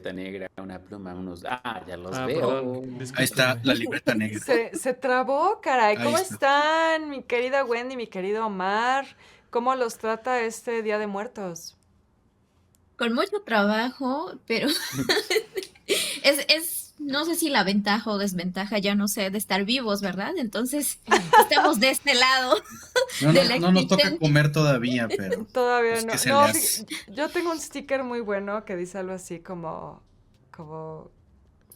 libreta negra, una pluma, unos... Ah, ya los Perdón, veo. Ahí está discúlpenme. la libreta negra. Se trabó, caray. Ahí ¿Cómo está. están, mi querida Wendy, mi querido Omar? ¿Cómo los trata este Día de Muertos? Con mucho trabajo, pero no sé si la ventaja o desventaja, ya no sé, de estar vivos, ¿verdad? Entonces, estamos de este lado de la No nos toca existencia. comer todavía, pero Todavía pues no. ¿qué se le No, hace? yo tengo un sticker muy bueno que dice algo así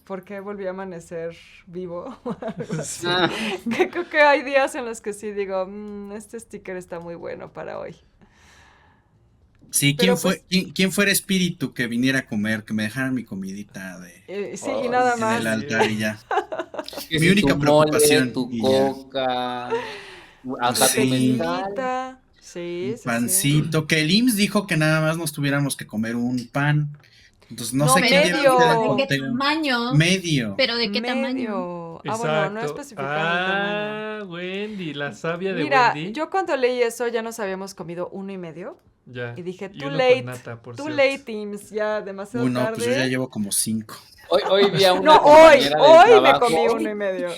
¿por qué volví a amanecer vivo? Algo así. Ah, Que creo que hay días en los que sí digo, este sticker está muy bueno para hoy. Sí, Pero pues, quién fue el espíritu que viniera a comer, que me dejara mi comidita sí, y nada ay, en el más. altar y ya? que Mi si tu única mole, preocupación tu y ya. coca, Pues Tu hasta tu sí, mezcal. tequilita. Sí, un sí, sí. pancito, que el IMSS dijo que nada más nos tuviéramos que comer un pan. Entonces no No, sé quién Pero diera no ahorita el dijo de qué medio. conteo. tamaño, Medio. pero de qué tamaño. Medio. Ah, bueno, no Exacto. especificaron el tamaño. Wendy, la sabia de Mira, Wendy. yo cuando leí eso ya nos habíamos comido 1.5. Y Ya. dije, Y uno con nata, por too cierto. late, Teams, ya demasiado No, pues yo ya tarde. llevo como 5. Hoy vi a No, una compañera del hoy me comí trabajo 1.5.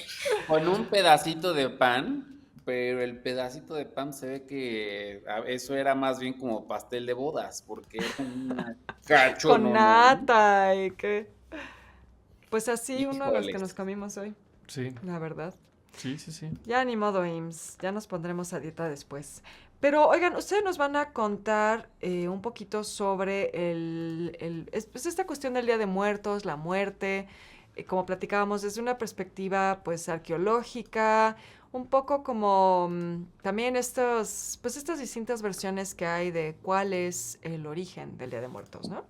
con un pedacito de pan, pero el pedacito de pan se ve que eso era más bien como pastel de bodas, porque era una cacho, Con no, no. nata y qué. Pues así uno de los que nos Híjoles. comimos hoy, Sí, la verdad. sí. Ya ni modo, IMSS, ya nos pondremos a dieta después. Pero oigan, ustedes nos van a contar un poquito sobre pues esta cuestión del Día de Muertos, la muerte, como platicábamos desde una perspectiva pues arqueológica, un poco como también pues estas distintas versiones que hay de cuál es el origen del Día de Muertos, ¿no?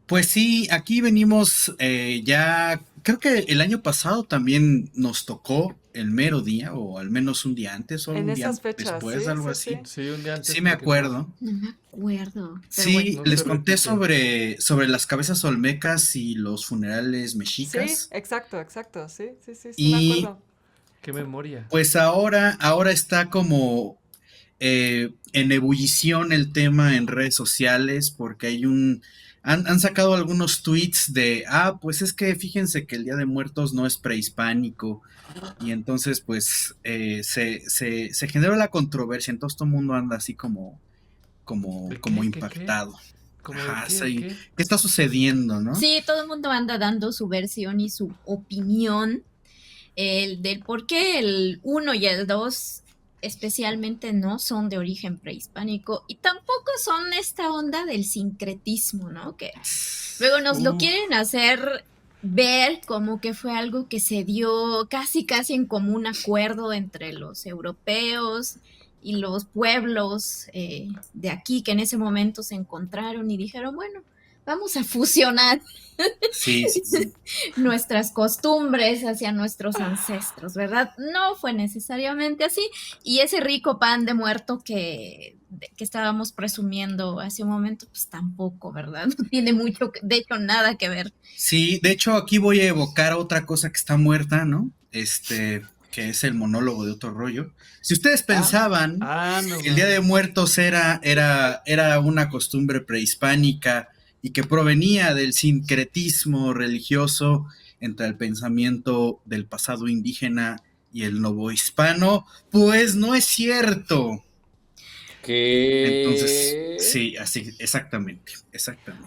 Pues sí, aquí venimos ya, creo que el año pasado también nos tocó el mero día, o al menos un día antes, o En un día esas fechas, después, sí, algo sí, sí. así. Sí, un día antes Sí me creo que fue. acuerdo. No me acuerdo, pero bueno. Sí, No les se conté repite. sobre las cabezas olmecas y los funerales Sí, mexicas. exacto, sí, sí, sí, sí me Y acuerdo. Qué memoria. pues ahora está como en ebullición el tema en redes sociales porque han sacado algunos tweets de, pues es que fíjense que el Día de Muertos no es prehispánico y entonces pues se generó la controversia, entonces todo el mundo anda así ¿De como qué? ¿Qué? impactado. ¿Cómo de Ajá, qué o sí. qué? ¿Qué está sucediendo, no? Sí, todo el mundo anda dando su versión y su opinión del por qué el uno y el 2 especialmente no son de origen prehispánico y tampoco son esta onda del sincretismo, ¿no? Que luego nos lo quieren hacer ver como que fue algo que se dio casi en común acuerdo entre los europeos y los pueblos de aquí que en ese momento se encontraron y dijeron, bueno, vamos a fusionar Sí, sí, sí. nuestras costumbres hacia nuestros ancestros, ¿verdad? No fue necesariamente así. Y ese rico pan de muerto que estábamos presumiendo hace un momento, pues tampoco, ¿verdad? No tiene mucho, de hecho, nada que ver. Sí, de hecho aquí voy a evocar otra cosa que está muerta, ¿no? Que es el monólogo de otro rollo. Si ustedes pensaban No que el Día de mames. Muertos era una costumbre prehispánica y que provenía del sincretismo religioso entre el pensamiento del pasado indígena y el novohispano, pues no es cierto. Entonces, ¿Qué? sí, así, exactamente.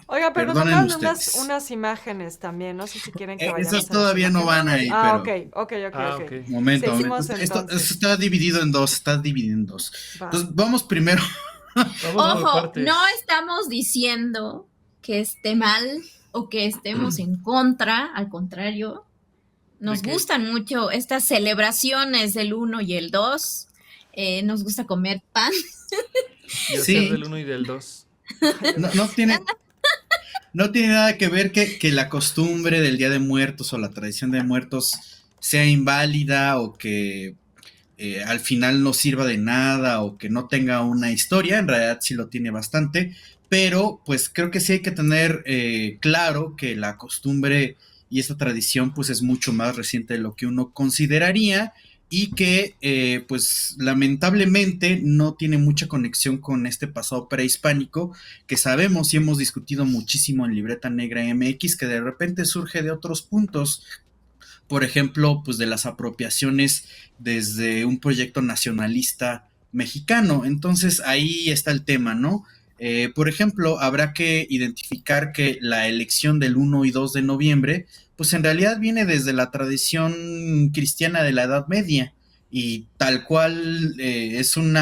Oigan, pero nos Perdonen mandaron ustedes. unas imágenes también. No sé si quieren que Esas vayamos a las todavía no imágenes. van ahí, Ah, ok, pero ok, ok, ok. Ok. momento. Seguimos Esto entonces. está dividido en dos, Va. Entonces, vamos primero. Vamos por Ojo, no partes. estamos diciendo que esté mal o que estemos en contra, al contrario. Nos ¿De qué? gustan mucho estas celebraciones del 1 y el 2. Nos gusta comer pan. Y hacer Sí, del 1 y del 2. no tiene nada que ver que la costumbre del Día de Muertos o la tradición de muertos sea inválida o que al final no sirva de nada o que no tenga una historia. En realidad sí lo tiene bastante, pero pues creo que sí hay que tener claro que la costumbre y esta tradición pues es mucho más reciente de lo que uno consideraría y que pues lamentablemente no tiene mucha conexión con este pasado prehispánico que sabemos y hemos discutido muchísimo en Libreta Negra MX, que de repente surge de otros puntos, por ejemplo, pues de las apropiaciones desde un proyecto nacionalista mexicano. Entonces ahí está el tema, ¿no? Por ejemplo, habrá que identificar que la elección del 1 y 2 de noviembre, pues en realidad viene desde la tradición cristiana de la Edad Media y tal cual es un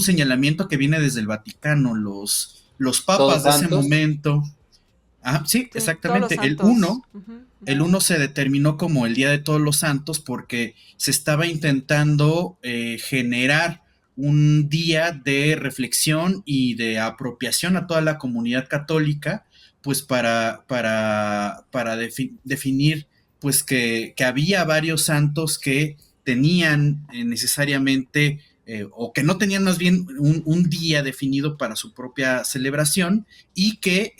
señalamiento que viene desde el Vaticano. Los Todos papas de ese santos. momento, sí, Sí, todos los exactamente, el santos. 1 Ujú. el 1 se determinó como el Día de Todos los Santos porque se estaba intentando generar un día de reflexión y de apropiación a toda la comunidad católica, pues para definir pues que había varios santos que tenían necesariamente, o que no tenían más bien un día definido para su propia celebración, y que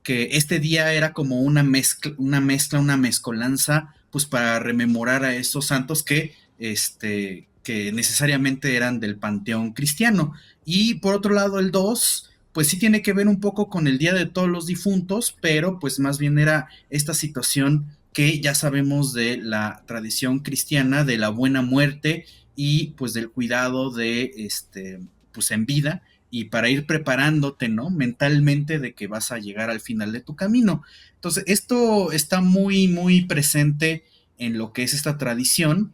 este día era como una mezcolanza, pues para rememorar a esos santos que necesariamente eran del panteón cristiano. Y por otro lado, el 2, pues sí tiene que ver un poco con el Día de Todos los Difuntos, pero pues más bien era esta situación que ya sabemos de la tradición cristiana, de la buena muerte y pues del cuidado de pues en vida, y para ir preparándote, ¿no? Mentalmente de que vas a llegar al final de tu camino. Entonces, esto está muy, muy presente en lo que es esta tradición,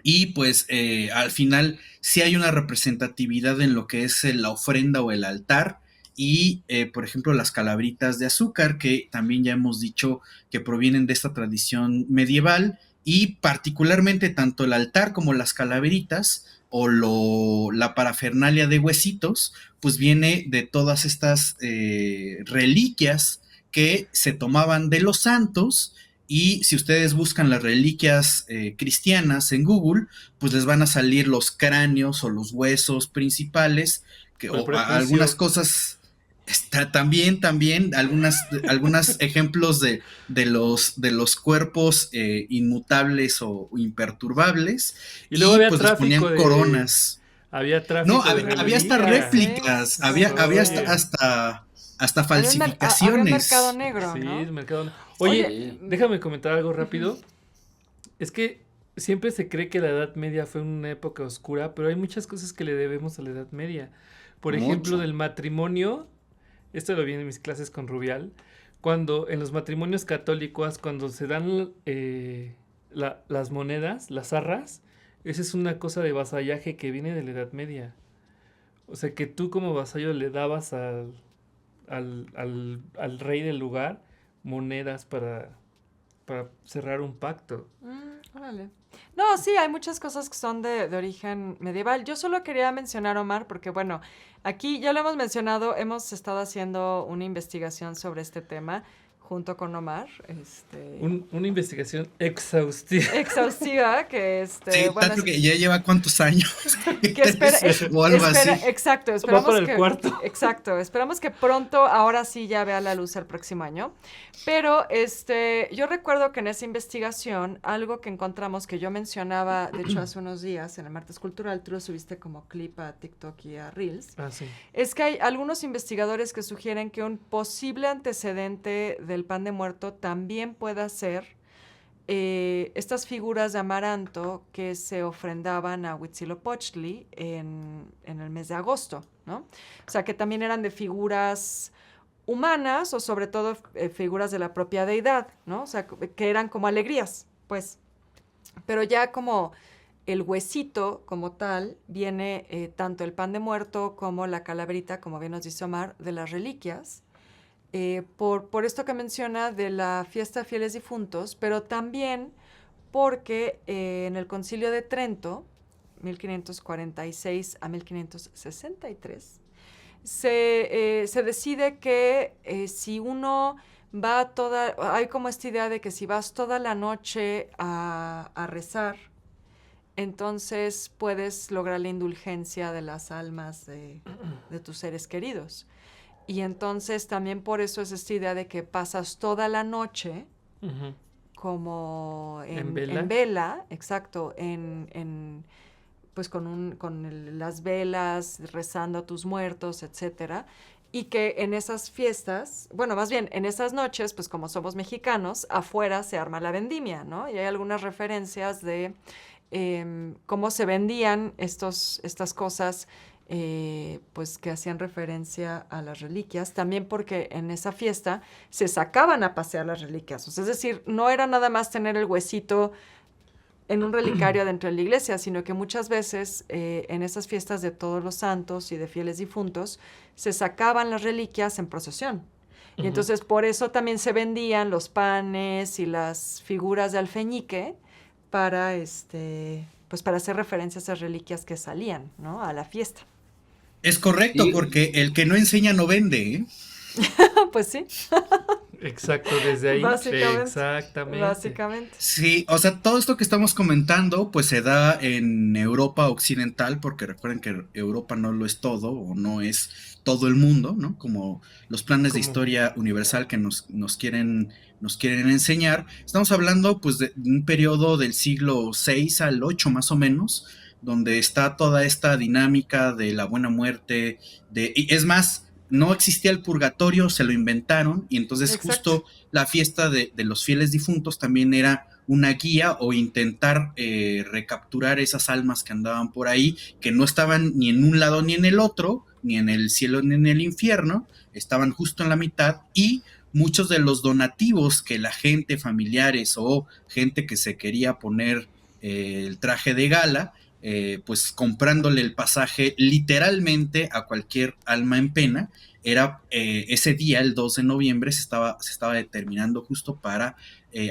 y pues al final sí hay una representatividad en lo que es la ofrenda o el altar, y por ejemplo las calabritas de azúcar, que también ya hemos dicho que provienen de esta tradición medieval, y particularmente tanto el altar como las calaveritas o la parafernalia de huesitos, pues viene de todas estas reliquias que se tomaban de los santos. Y si ustedes buscan las reliquias cristianas en Google, pues les van a salir los cráneos o los huesos principales, o algunas cosas. También algunos ejemplos de los cuerpos inmutables o imperturbables, Y luego había pues les ponían tráfico coronas. Había No, tráfico de había hasta reliquias. réplicas, Sí, había Oye. hasta Había falsificaciones. mercado negro, Sí, ¿no? el mercado. Oye, Oye. déjame comentar algo rápido. Es que siempre se cree que la Edad Media fue una época oscura, pero hay muchas cosas que le debemos a la Edad Media. Por ejemplo, Mucho. del matrimonio, esto lo vi en mis clases con Rubial, cuando en los matrimonios católicos, cuando se dan las monedas, las arras, esa es una cosa de vasallaje que viene de la Edad Media. O sea, que tú como vasallo le dabas al rey del lugar monedas para cerrar un pacto. Órale. No, sí, hay muchas cosas que son de origen medieval. Yo solo quería mencionar, Omar, porque bueno, aquí ya lo hemos mencionado, hemos estado haciendo una investigación sobre este tema junto con Omar, Una investigación exhaustiva. exhaustiva, que Sí, bueno, tanto que ya lleva cuántos años. que espera, O algo así. exacto, esperamos por el que cuarto. exacto, esperamos que pronto, ahora sí ya vea la luz el próximo año. Pero yo recuerdo que en esa investigación algo que encontramos, que yo mencionaba, de hecho hace unos días en el Martes Cultural, tú lo subiste como clip a TikTok y a Reels, Ah, sí. es que hay algunos investigadores que sugieren que un posible antecedente del pan de muerto también pueda ser estas figuras de amaranto que se ofrendaban a Huitzilopochtli en el mes de agosto, ¿no? O sea, que también eran de figuras humanas o sobre todo figuras de la propia deidad, ¿no? O sea, que eran como alegrías, pues. Pero ya como el huesito como tal viene tanto el pan de muerto como la calaverita, como bien nos dice Omar, de las reliquias, por esto que menciona de la fiesta de fieles difuntos, pero también porque en el Concilio de Trento, 1546 a 1563, se decide que si uno va hay como esta idea de que si vas toda la noche a rezar, entonces puedes lograr la indulgencia de las almas de tus seres queridos. Y entonces también por eso es esta idea de que pasas toda la noche Ujú. como ¿En vela? en vela, exacto, pues las velas, rezando a tus muertos, etcétera, y que en esas fiestas, bueno, más bien en esas noches, pues como somos mexicanos, afuera se arma la vendimia, ¿no? Y hay algunas referencias de cómo se vendían estas cosas, pues que hacían referencia a las reliquias, también porque en esa fiesta se sacaban a pasear las reliquias, o sea, es decir, no era nada más tener el huesito en un relicario dentro de la iglesia, sino que muchas veces en esas fiestas de todos los santos y de fieles difuntos se sacaban las reliquias en procesión. Y Ujú. entonces por eso también se vendían los panes y las figuras de alfeñique para pues para hacer referencia a esas reliquias que salían, ¿no? A la fiesta. Es correcto, Sí. porque el que no enseña no vende, ¿eh? Pues sí, Exacto, desde ahí. Básicamente. Exactamente. básicamente. Sí, o sea, todo esto que estamos comentando, pues se da en Europa occidental, porque recuerden que Europa no lo es todo, o no es todo el mundo, ¿no? Como los planes de Como- historia universal que nos quieren enseñar. Estamos hablando, pues, de un periodo del siglo VI al VIII, más o menos, donde está toda esta dinámica de la buena muerte, y es más, no existía el purgatorio, se lo inventaron, y entonces Exacto. justo la fiesta de los fieles difuntos también era una guía o intentar recapturar esas almas que andaban por ahí, que no estaban ni en un lado ni en el otro, ni en el cielo ni en el infierno, estaban justo en la mitad, y muchos de los donativos que la gente, familiares o gente que se quería poner el traje de gala, pues comprándole el pasaje literalmente a cualquier alma en pena, era ese día, el 2 de noviembre, se estaba determinando justo para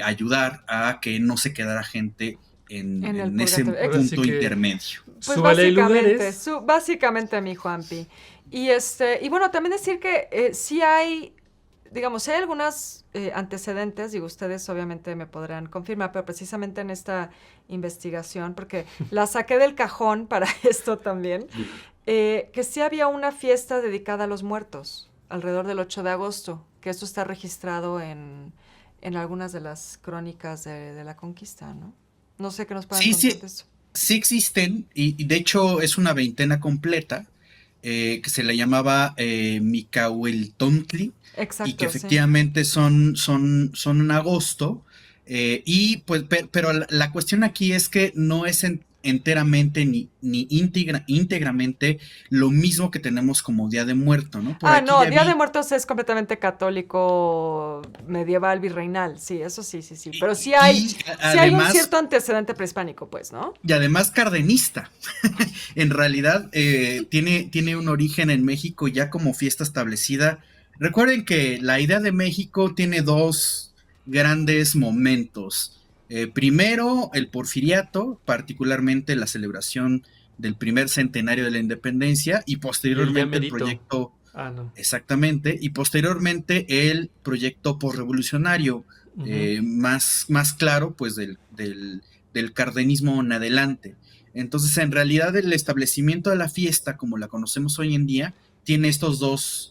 ayudar a que no se quedara gente En el en ese purgatorio. Ahora sí punto que- intermedio. Pues Súbale hay básicamente, lugares. básicamente mi Juanpi. Y bueno, también decir que sí hay, digamos, sí hay algunos antecedentes, digo, ustedes obviamente me podrán confirmar, pero precisamente en esta investigación, porque la saqué del cajón para esto también, que sí había una fiesta dedicada a los muertos, alrededor del 8 de agosto, que esto está registrado en algunas de las crónicas de la conquista, ¿no? No sé qué nos puedan Sí, contar sí, de eso. sí existen, y de hecho es una veintena completa, que se le llamaba Micahuiltontli, y que Exacto, sí. efectivamente son en agosto, y pues, pero la cuestión aquí es que no es enteramente ni íntegramente lo mismo que tenemos como Día de Muerto, ¿no? Por aquí No, ya Día de vi, Muertos es completamente católico, medieval, virreinal, sí, eso sí, sí, sí. Pero sí y hay un además, cierto antecedente prehispánico, pues, ¿no? y además cardenista. En realidad tiene un origen en México ya como fiesta establecida. Recuerden que la idea de México tiene dos grandes momentos. Primero, el porfiriato, particularmente la celebración del primer centenario de la independencia, y Y el ya posteriormente el merito. proyecto, Ah, no. exactamente, y posteriormente el proyecto posrevolucionario, Ujú. más claro, pues del cardenismo en adelante. Entonces, en realidad, el establecimiento de la fiesta, como la conocemos hoy en día, tiene estos dos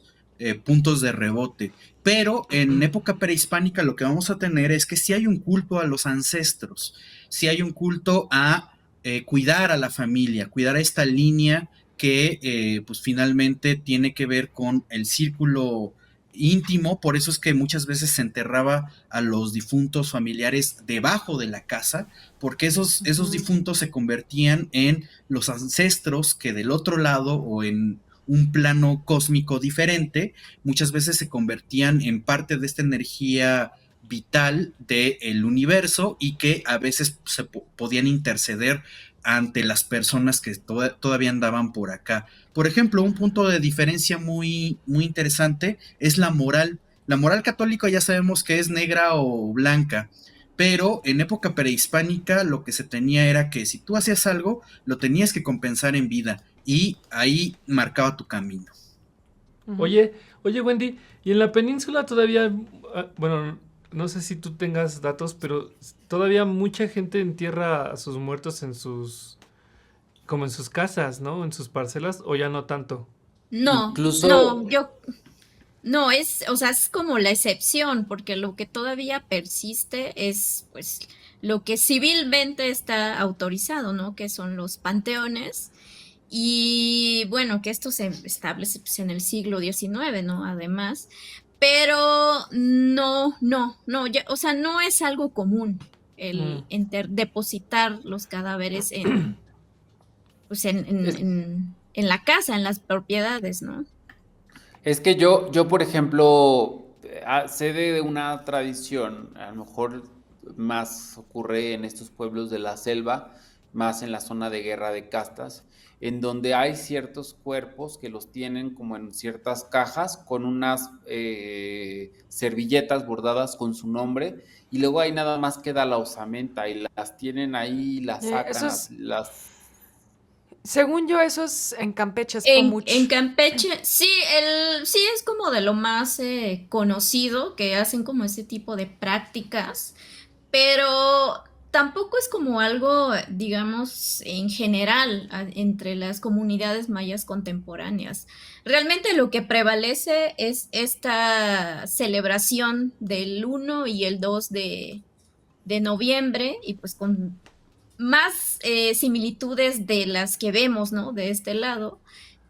puntos de rebote. Pero en época prehispánica lo que vamos a tener es que sí hay un culto a los ancestros, sí hay un culto a cuidar a la familia, cuidar a esta línea que pues finalmente tiene que ver con el círculo íntimo. Por eso es que muchas veces se enterraba a los difuntos familiares debajo de la casa, porque esos difuntos se convertían en los ancestros que del otro lado o en un plano cósmico diferente, muchas veces se convertían en parte de esta energía vital del universo, y que a veces se podían interceder ante las personas que todavía andaban por acá. Por ejemplo, un punto de diferencia muy, muy interesante es la moral. La moral católica ya sabemos que es negra o blanca, pero en época prehispánica lo que se tenía era que si tú hacías algo, lo tenías que compensar en vida, y ahí marcaba tu camino. Ujú. Oye, Wendy, y en la península todavía, bueno, no sé si tú tengas datos, pero todavía mucha gente entierra a sus muertos como en sus casas, ¿no? En sus parcelas, o ya no tanto. No, Incluso- no, yo No, o sea, es como la excepción, porque lo que todavía persiste es, pues, lo que civilmente está autorizado, ¿no? Que son los panteones. Y bueno, que esto se establece pues, en el siglo XIX, ¿no? Además, pero no, ya, o sea, no es algo común el depositar los cadáveres en, pues, Es, en la casa, en las propiedades, ¿no? es que yo, por ejemplo, sé de una tradición, a lo mejor más ocurre en estos pueblos de la selva, más en la zona de guerra de castas, en donde hay ciertos cuerpos que los tienen como en ciertas cajas con unas servilletas bordadas con su nombre y luego ahí nada más queda la osamenta y las tienen ahí, las Eso sacan, es, las... según yo, eso es en Campeche, es En Pomuch. Campeche, sí, sí es como de lo más conocido que hacen como ese tipo de prácticas, pero tampoco es como algo, digamos, en general entre las comunidades mayas contemporáneas. Realmente lo que prevalece es esta celebración del 1 y el 2 de noviembre y pues con más similitudes de las que vemos, ¿no? De este lado,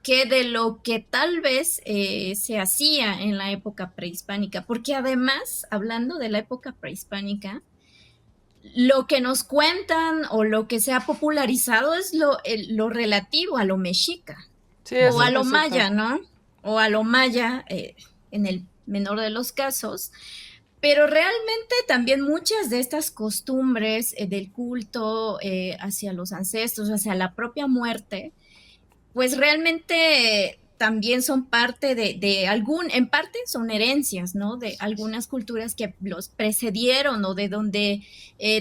que de lo que tal vez se hacía en la época prehispánica, porque además, hablando de la época prehispánica, lo que nos cuentan o lo que se ha popularizado es lo relativo a lo mexica Sí, o a lo es cierto. maya, ¿no? O a lo maya en el menor de los casos, pero realmente también muchas de estas costumbres del culto hacia los ancestros, hacia la propia muerte, pues realmente también son parte en parte son herencias, ¿no? De algunas culturas que los precedieron o de donde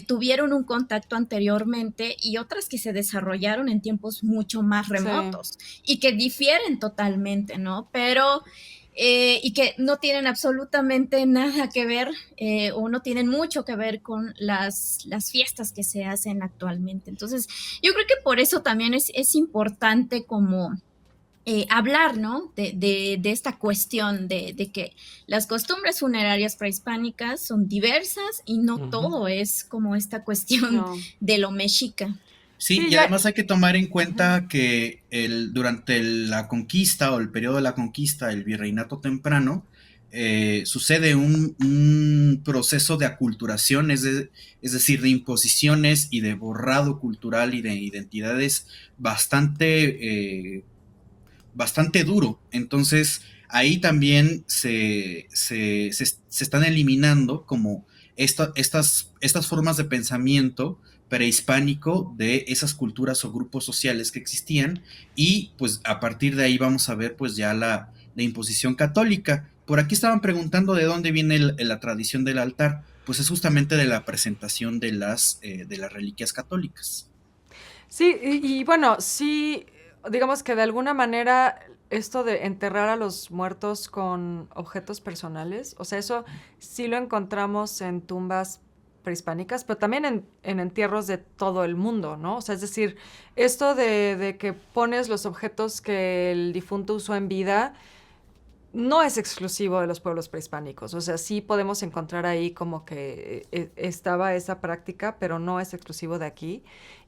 tuvieron un contacto anteriormente y otras que se desarrollaron en tiempos mucho más Sí. remotos y que difieren totalmente, ¿no? Pero y que no tienen absolutamente nada que ver o no tienen mucho que ver con las fiestas que se hacen actualmente. Entonces, yo creo que por eso también es importante como hablar, ¿no? De esta cuestión de que las costumbres funerarias prehispánicas son diversas y no todo es como esta cuestión No. de lo mexica. Sí, Sí, y ya. además hay que tomar en Ujú. cuenta que durante la conquista o el periodo de la conquista, el virreinato temprano, sucede un proceso de aculturación, es decir, de imposiciones y de borrado cultural y de identidades bastante duro. Entonces, ahí también se están eliminando como estas formas de pensamiento prehispánico de esas culturas o grupos sociales que existían y pues a partir de ahí vamos a ver pues ya la imposición católica. Por aquí estaban preguntando de dónde viene la tradición del altar, pues es justamente de la presentación de las reliquias católicas. Sí, y bueno, sí, digamos que de alguna manera esto de enterrar a los muertos con objetos personales, o sea, eso sí lo encontramos en tumbas prehispánicas, pero también en entierros de todo el mundo, ¿no? O sea, es decir, esto de que pones los objetos que el difunto usó en vida, no es exclusivo de los pueblos prehispánicos. O sea, sí podemos encontrar ahí como que estaba esa práctica, pero no es exclusivo de aquí.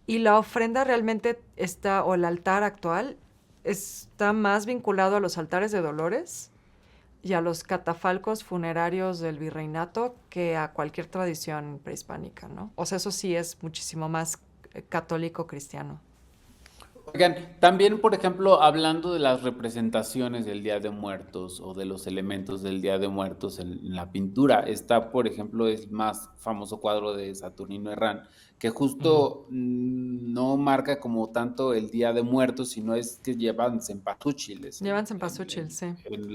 Y la ofrenda realmente está, o el altar actual, está más vinculado a los altares de dolores y a los catafalcos funerarios del virreinato que a cualquier tradición prehispánica, ¿no? O sea, eso sí es muchísimo más católico cristiano. Oigan, también, por ejemplo, hablando de las representaciones del Día de Muertos o de los elementos del Día de Muertos en la pintura, está, por ejemplo, el más famoso cuadro de Saturnino Herrán, que Ujú. justo no marca como tanto el Día de Muertos, sino es que llevan cempasúchiles Llevan cempasúchil, sí. en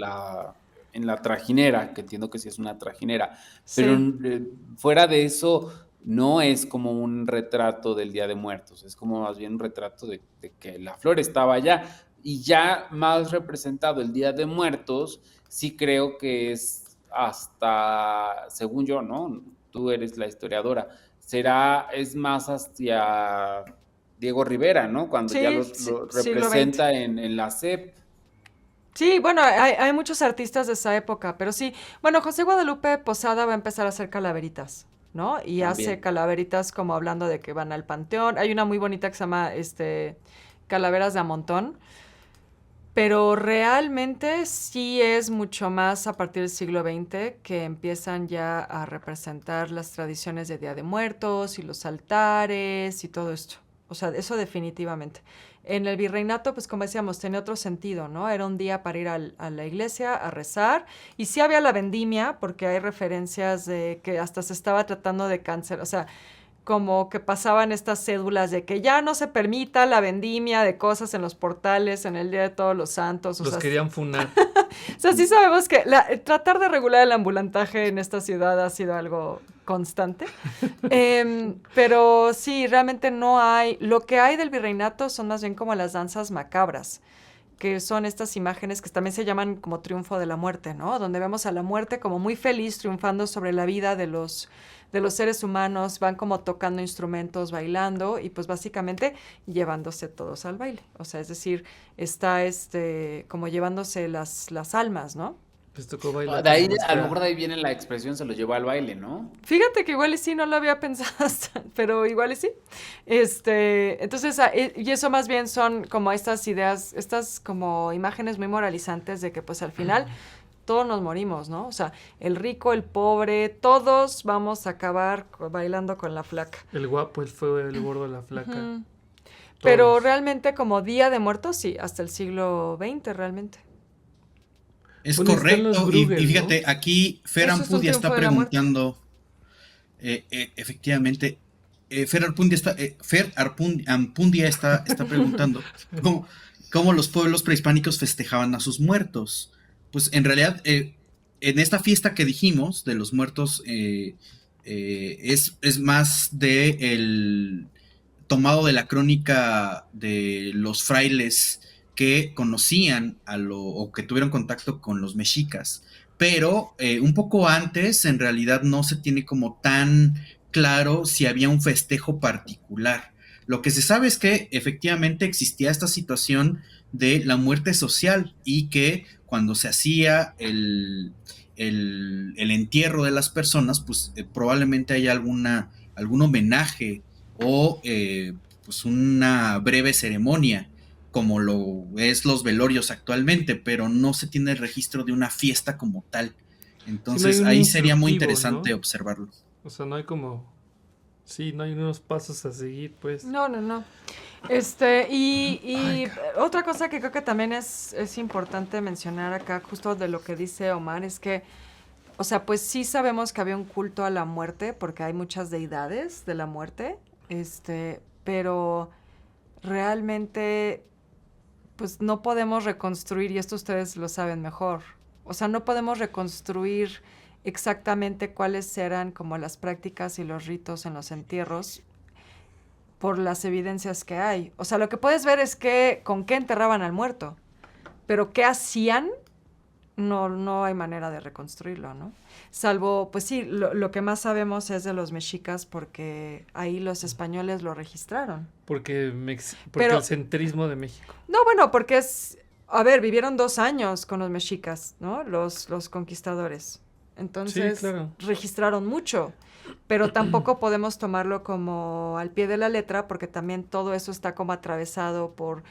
la trajinera, que entiendo que sí es una trajinera, pero Sí. fuera de eso no es como un retrato del Día de Muertos, es como más bien un retrato de que la flor estaba allá. Y ya más representado el Día de Muertos, sí creo que es hasta, según yo, ¿no? Tú eres la historiadora, es más hacia Diego Rivera, ¿no? Cuando ya Sí, lo siglo XX. representa en la SEP. Sí, bueno, hay muchos artistas de esa época, pero sí. Bueno, José Guadalupe Posada va a empezar a hacer calaveritas, ¿no? Y hace También. calaveritas como hablando de que van al panteón. Hay una muy bonita que se llama Calaveras de a montón. Pero realmente sí es mucho más a partir del siglo XX que empiezan ya a representar las tradiciones de Día de Muertos y los altares y todo esto. O sea, eso definitivamente. En el virreinato, pues como decíamos, tenía otro sentido, ¿no? Era un día para ir a la iglesia a rezar. Y sí había la vendimia, porque hay referencias de que hasta se estaba tratando de cáncer. O sea, como que pasaban estas cédulas de que ya no se permita la vendimia de cosas en los portales en el Día de Todos los Santos. O Los sea, querían funar. o sea, sí sabemos que tratar de regular el ambulantaje en esta ciudad ha sido algo constante. Pero sí, realmente no hay. Lo que hay del virreinato son más bien como las danzas macabras, que son estas imágenes que también se llaman como triunfo de la muerte, ¿no? Donde vemos a la muerte como muy feliz triunfando sobre la vida de los seres humanos, van como tocando instrumentos, bailando y pues básicamente llevándose todos al baile. O sea, es decir, está como llevándose las almas, ¿no? Les tocó bailar De con ahí, a lo música. mejor de ahí viene la expresión, se lo llevó al baile, ¿no? Fíjate que igual y sí, no lo había pensado hasta, pero igual y sí. Entonces, y eso más bien son como estas ideas, estas como imágenes muy moralizantes de que pues al final todos nos morimos, ¿no? O sea, el rico, el pobre, todos vamos a acabar bailando con la flaca. El guapo, el feo, el gordo, la flaca. Ujú. Pero Todos. realmente como Día de Muertos, sí, hasta el siglo XX realmente. Es Bueno, están los correcto. Y Bruegel, ¿no? fíjate, aquí Fer Eso es un Ampudia triunfo está de la muerte. preguntando, efectivamente, Ampundia está preguntando cómo, cómo los pueblos prehispánicos festejaban a sus muertos. Pues en realidad, en esta fiesta que dijimos de los muertos, es más de el tomado de la crónica de los frailes que conocían o que tuvieron contacto con los mexicas. Pero un poco antes, en realidad, no se tiene como tan claro si había un festejo particular. Lo que se sabe es que efectivamente existía esta situación de la muerte social y que cuando se hacía el entierro de las personas, pues probablemente haya algún homenaje o pues una breve ceremonia, como lo es los velorios actualmente, pero no se tiene el registro de una fiesta como tal. Sí, no hay Entonces un ahí sería muy instructivo, interesante ¿no? observarlo. O sea, no hay como... Sí, no hay unos pasos a seguir, pues. No, no, no. Ay, Otra cosa que creo que también es importante mencionar acá, justo de lo que dice Omar, es que, o sea, pues sí sabemos que había un culto a la muerte, porque hay muchas deidades de la muerte, pero realmente, pues no podemos reconstruir, y esto ustedes lo saben mejor, o sea, no podemos reconstruir exactamente cuáles eran como las prácticas y los ritos en los entierros por las evidencias que hay. O sea, lo que puedes ver es que con qué enterraban al muerto, pero qué hacían, no hay manera de reconstruirlo, ¿no? Salvo, pues sí, lo que más sabemos es de los mexicas porque ahí los españoles lo registraron. porque Pero- el centrismo de México. No, bueno, porque a ver, vivieron 2 años con los mexicas, ¿no? Los conquistadores. Entonces, Sí, claro. registraron mucho, pero tampoco podemos tomarlo como al pie de la letra porque también todo eso está como atravesado por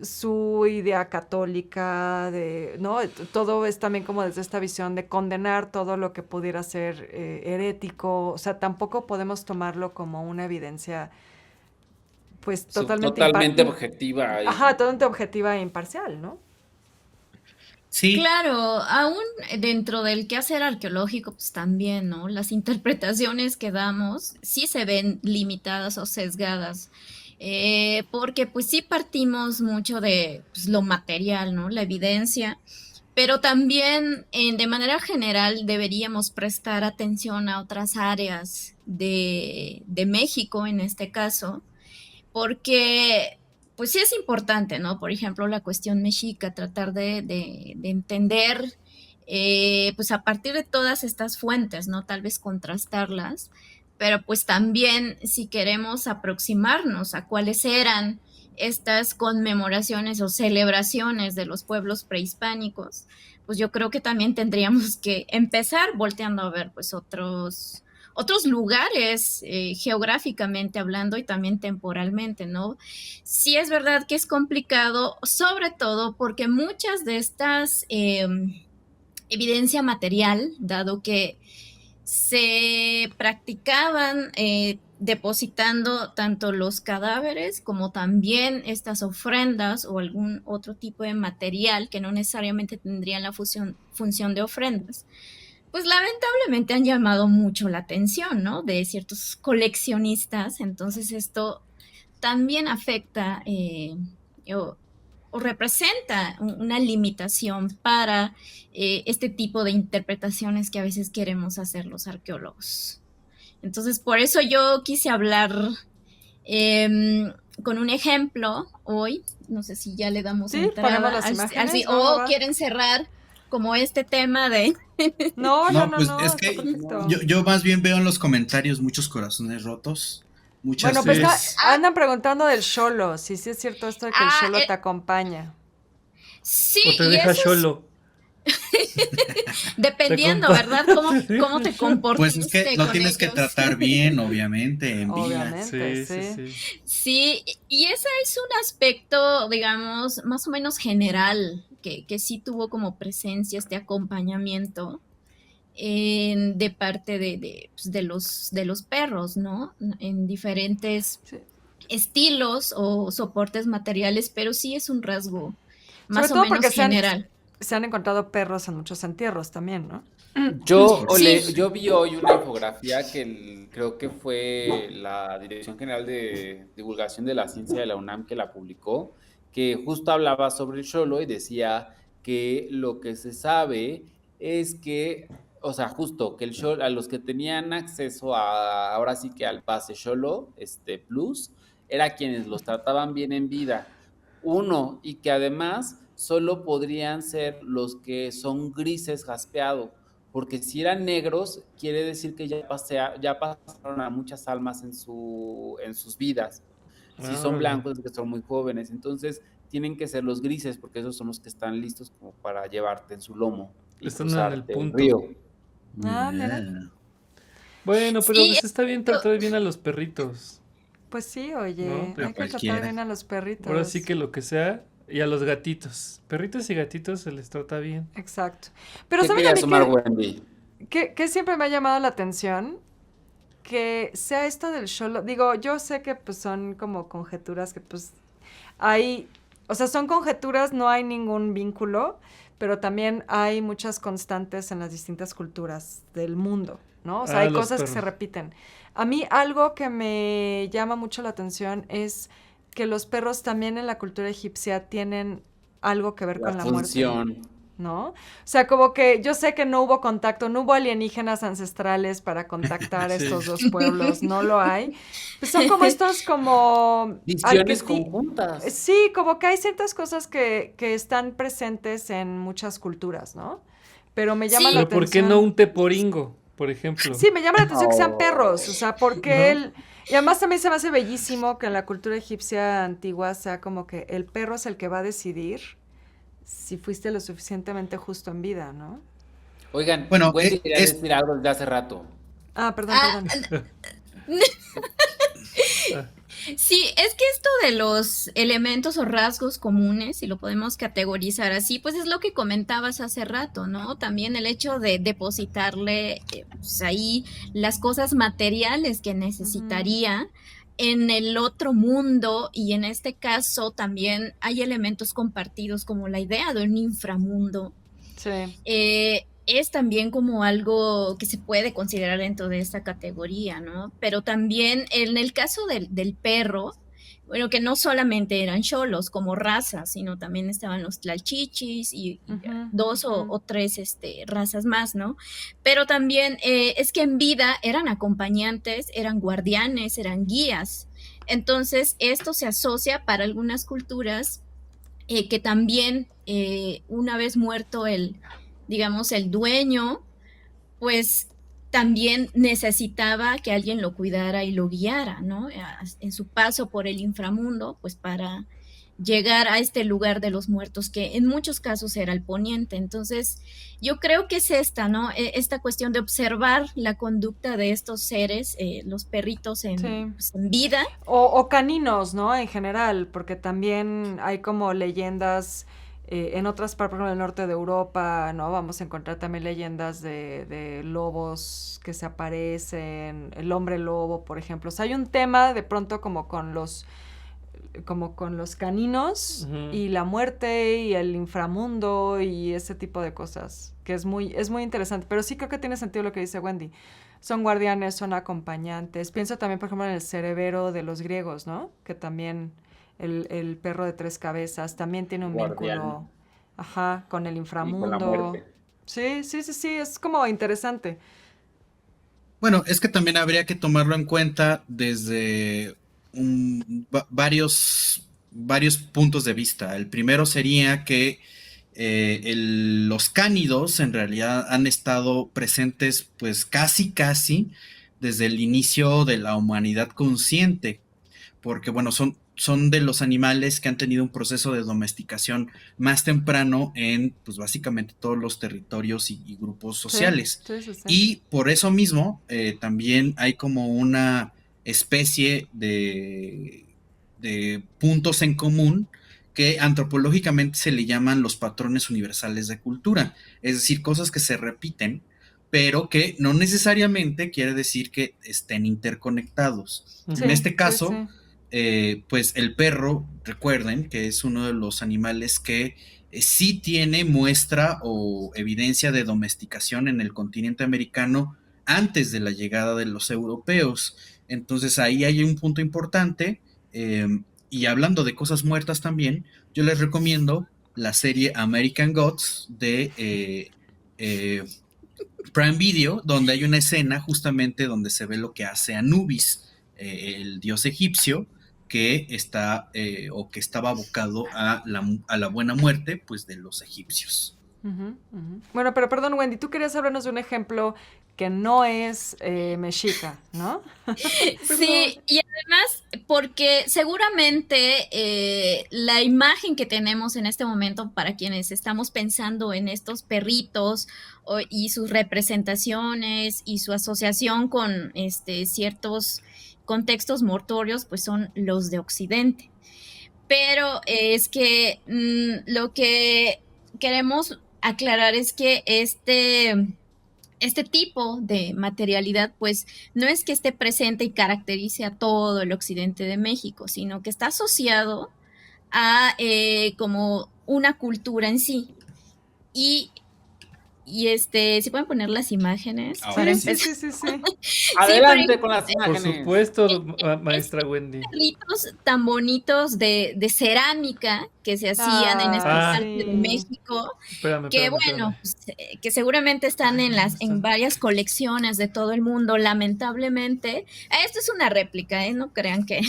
su idea católica, ¿no? Todo es también como desde esta visión de condenar todo lo que pudiera ser herético, o sea, tampoco podemos tomarlo como una evidencia, pues, totalmente Totalmente objetiva. Ajá, totalmente objetiva e imparcial, ¿no? Sí, Claro, aún dentro del quehacer arqueológico, pues también, ¿no? Las interpretaciones que damos sí se ven limitadas o sesgadas, porque pues sí partimos mucho de pues, lo material, ¿no? La evidencia, pero también de manera general deberíamos prestar atención a otras áreas de México en este caso, porque pues sí es importante, ¿no? Por ejemplo, la cuestión mexica, tratar de entender, pues a partir de todas estas fuentes, ¿no? Tal vez contrastarlas, pero pues también si queremos aproximarnos a cuáles eran estas conmemoraciones o celebraciones de los pueblos prehispánicos, pues yo creo que también tendríamos que empezar volteando a ver pues otros lugares geográficamente hablando y también temporalmente, ¿no? Sí es verdad que es complicado, sobre todo porque muchas de estas evidencia material, dado que se practicaban depositando tanto los cadáveres como también estas ofrendas o algún otro tipo de material que no necesariamente tendrían la función de ofrendas, pues lamentablemente han llamado mucho la atención, ¿no? De ciertos coleccionistas. Entonces esto también afecta o representa una limitación para este tipo de interpretaciones que a veces queremos hacer los arqueólogos. Entonces, por eso yo quise hablar con un ejemplo hoy. No sé si ya le damos entrada las imágenes, o quieren cerrar como este tema de... No, pues es que yo más bien veo en los comentarios muchos corazones rotos. Bueno, pues andan preguntando del Xolo, si sí es cierto esto de que el Xolo te acompaña. Sí, o te deja Xolo. Dependiendo, ¿verdad? ¿Cómo te comportas? Pues es que lo tienes que tratar bien, obviamente, en vida. Sí, y ese es un aspecto, digamos, más o menos general, que sí tuvo como presencia este acompañamiento de parte de los perros, ¿no? En diferentes estilos o soportes materiales, pero sí es un rasgo más o menos general. Se han encontrado perros en muchos entierros también, ¿no? Yo vi hoy una infografía que creo que fue la Dirección General de Divulgación de la Ciencia de la UNAM que la publicó, que justo hablaba sobre el Xolo y decía que lo que se sabe es que, o sea, justo que el Xolo, a los que tenían acceso ahora sí que al pase Xolo, Plus, era quienes los trataban bien en vida. Uno, y que además solo podrían ser los que son grises jaspeado, porque si eran negros, quiere decir que ya pasaron a muchas almas en sus vidas. Si son blancos, es que son muy jóvenes. Entonces, tienen que ser los grises, porque esos son los que están listos como para llevarte en su lomo. Están en el punto. Río. Mira. Bueno, pero pues está bien tratar bien a los perritos. Pues sí, oye, ¿no? Hay que tratar bien a los perritos. Ahora sí que lo que sea, y a los gatitos. Perritos y gatitos se les trata bien. Exacto. Pero ¿saben a mí que siempre me ha llamado la atención? Que sea esto del Xolo. Digo, yo sé que pues son como conjeturas que pues hay, o sea, son conjeturas, no hay ningún vínculo, pero también hay muchas constantes en las distintas culturas del mundo, ¿no? O sea, hay cosas que se repiten. A mí algo que me llama mucho la atención es que los perros también en la cultura egipcia tienen algo que ver con la muerte, ¿no? O sea, como que yo sé que no hubo contacto, no hubo alienígenas ancestrales para contactar a estos dos pueblos, no lo hay. Pues son como estos como... visiones conjuntas. Sí, como que hay ciertas cosas que están presentes en muchas culturas, ¿no? Pero me llama la atención... ¿Pero por qué no un teporingo, por ejemplo? Sí, me llama la atención que sean perros, o sea, porque y además también se me hace bellísimo que en la cultura egipcia antigua sea como que el perro es el que va a decidir si fuiste lo suficientemente justo en vida, ¿no? Oigan, bueno, Wendy quería decir algo desde hace rato. Perdón. Sí, es que esto de los elementos o rasgos comunes, si lo podemos categorizar así, pues es lo que comentabas hace rato, ¿no? También el hecho de depositarle pues ahí las cosas materiales que necesitaría en el otro mundo, y en este caso también hay elementos compartidos como la idea de un inframundo. Sí. Es también como algo que se puede considerar dentro de esta categoría, ¿no? Pero también en el caso del perro, bueno, que no solamente eran xolos como razas, sino también estaban los tlalchichis y dos o tres razas más, ¿no? Pero también es que en vida eran acompañantes, eran guardianes, eran guías. Entonces, esto se asocia para algunas culturas que también una vez muerto el dueño, pues también necesitaba que alguien lo cuidara y lo guiara, ¿no? En su paso por el inframundo, pues para llegar a este lugar de los muertos, que en muchos casos era el poniente. Entonces, yo creo que es esta, ¿no? Esta cuestión de observar la conducta de estos seres, los perritos Sí. pues, en vida. O caninos, ¿no? En general, porque también hay como leyendas en otras partes, por ejemplo, en el norte de Europa, ¿no? Vamos a encontrar también leyendas de lobos que se aparecen, el hombre lobo, por ejemplo. O sea, hay un tema de pronto como con los caninos y la muerte y el inframundo y ese tipo de cosas, que es muy interesante. Pero sí creo que tiene sentido lo que dice Wendy. Son guardianes, son acompañantes. Pienso también, por ejemplo, en el cerebero de los griegos, ¿no? Que también el perro de 3 cabezas también tiene un Guardián. vínculo, ajá, con el Y con la inframundo. muerte. Sí, es como interesante. Bueno, es que también habría que tomarlo en cuenta desde varios puntos de vista. El primero sería que los cánidos en realidad han estado presentes pues casi desde el inicio de la humanidad consciente, porque bueno, son de los animales que han tenido un proceso de domesticación más temprano en pues básicamente todos los territorios y grupos sociales. Sí. Y por eso mismo también hay como una especie de puntos en común que antropológicamente se le llaman los patrones universales de cultura, es decir, cosas que se repiten, pero que no necesariamente quiere decir que estén interconectados. Ujú. En este caso, sí. pues el perro, recuerden que es uno de los animales que sí tiene muestra o evidencia de domesticación en el continente americano antes de la llegada de los europeos. Entonces ahí hay un punto importante. Y hablando de cosas muertas también, yo les recomiendo la serie American Gods de Prime Video, donde hay una escena justamente donde se ve lo que hace Anubis, el dios egipcio, que está o que estaba abocado a la buena muerte, pues de los egipcios. Bueno, pero perdón, Wendy, tú querías hablarnos de un ejemplo que no es mexica, ¿no? Sí, y además porque seguramente la imagen que tenemos en este momento para quienes estamos pensando en estos perritos y sus representaciones y su asociación con ciertos contextos mortuorios, pues son los de Occidente. Pero es que lo que queremos aclarar es que este tipo de materialidad, pues no es que esté presente y caracterice a todo el occidente de México, sino que está asociado a como una cultura en sí. Y si pueden poner las imágenes para empezar. Sí. Adelante con las Por imágenes. supuesto, maestra Wendy. Perritos tan bonitos de cerámica que se hacían en esta parte de México, que bueno, pues, que seguramente están en varias colecciones de todo el mundo. Lamentablemente, esto es una réplica, no crean que.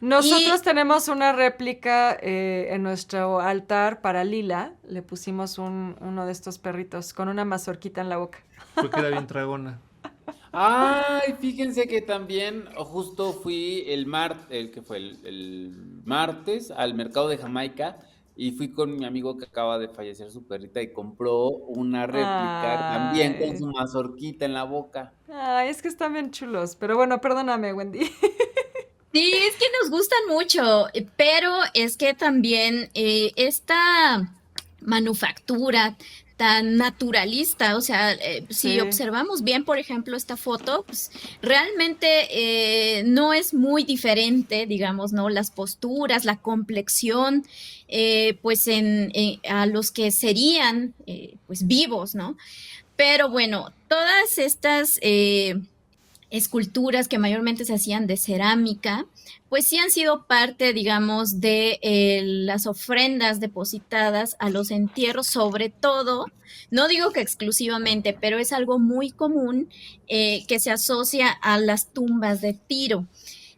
Nosotros tenemos una réplica en nuestro altar para Lila. Le pusimos uno de estos perritos con una mazorquita en la boca. Porque era bien dragona. Ay, fíjense que también justo fui el martes al mercado de Jamaica y fui con mi amigo que acaba de fallecer su perrita y compró una réplica también con su mazorquita en la boca. Ay, es que están bien chulos. Pero bueno, perdóname, Wendy. Sí, es que nos gustan mucho, pero es que también esta manufactura tan naturalista, o sea, si observamos bien, por ejemplo, esta foto, pues realmente no es muy diferente, digamos, ¿no? Las posturas, la complexión, pues a los que serían, pues vivos, ¿no? Pero bueno, todas estas esculturas que mayormente se hacían de cerámica, pues sí han sido parte, digamos, de las ofrendas depositadas a los entierros, sobre todo, no digo que exclusivamente, pero es algo muy común que se asocia a las tumbas de Tiro.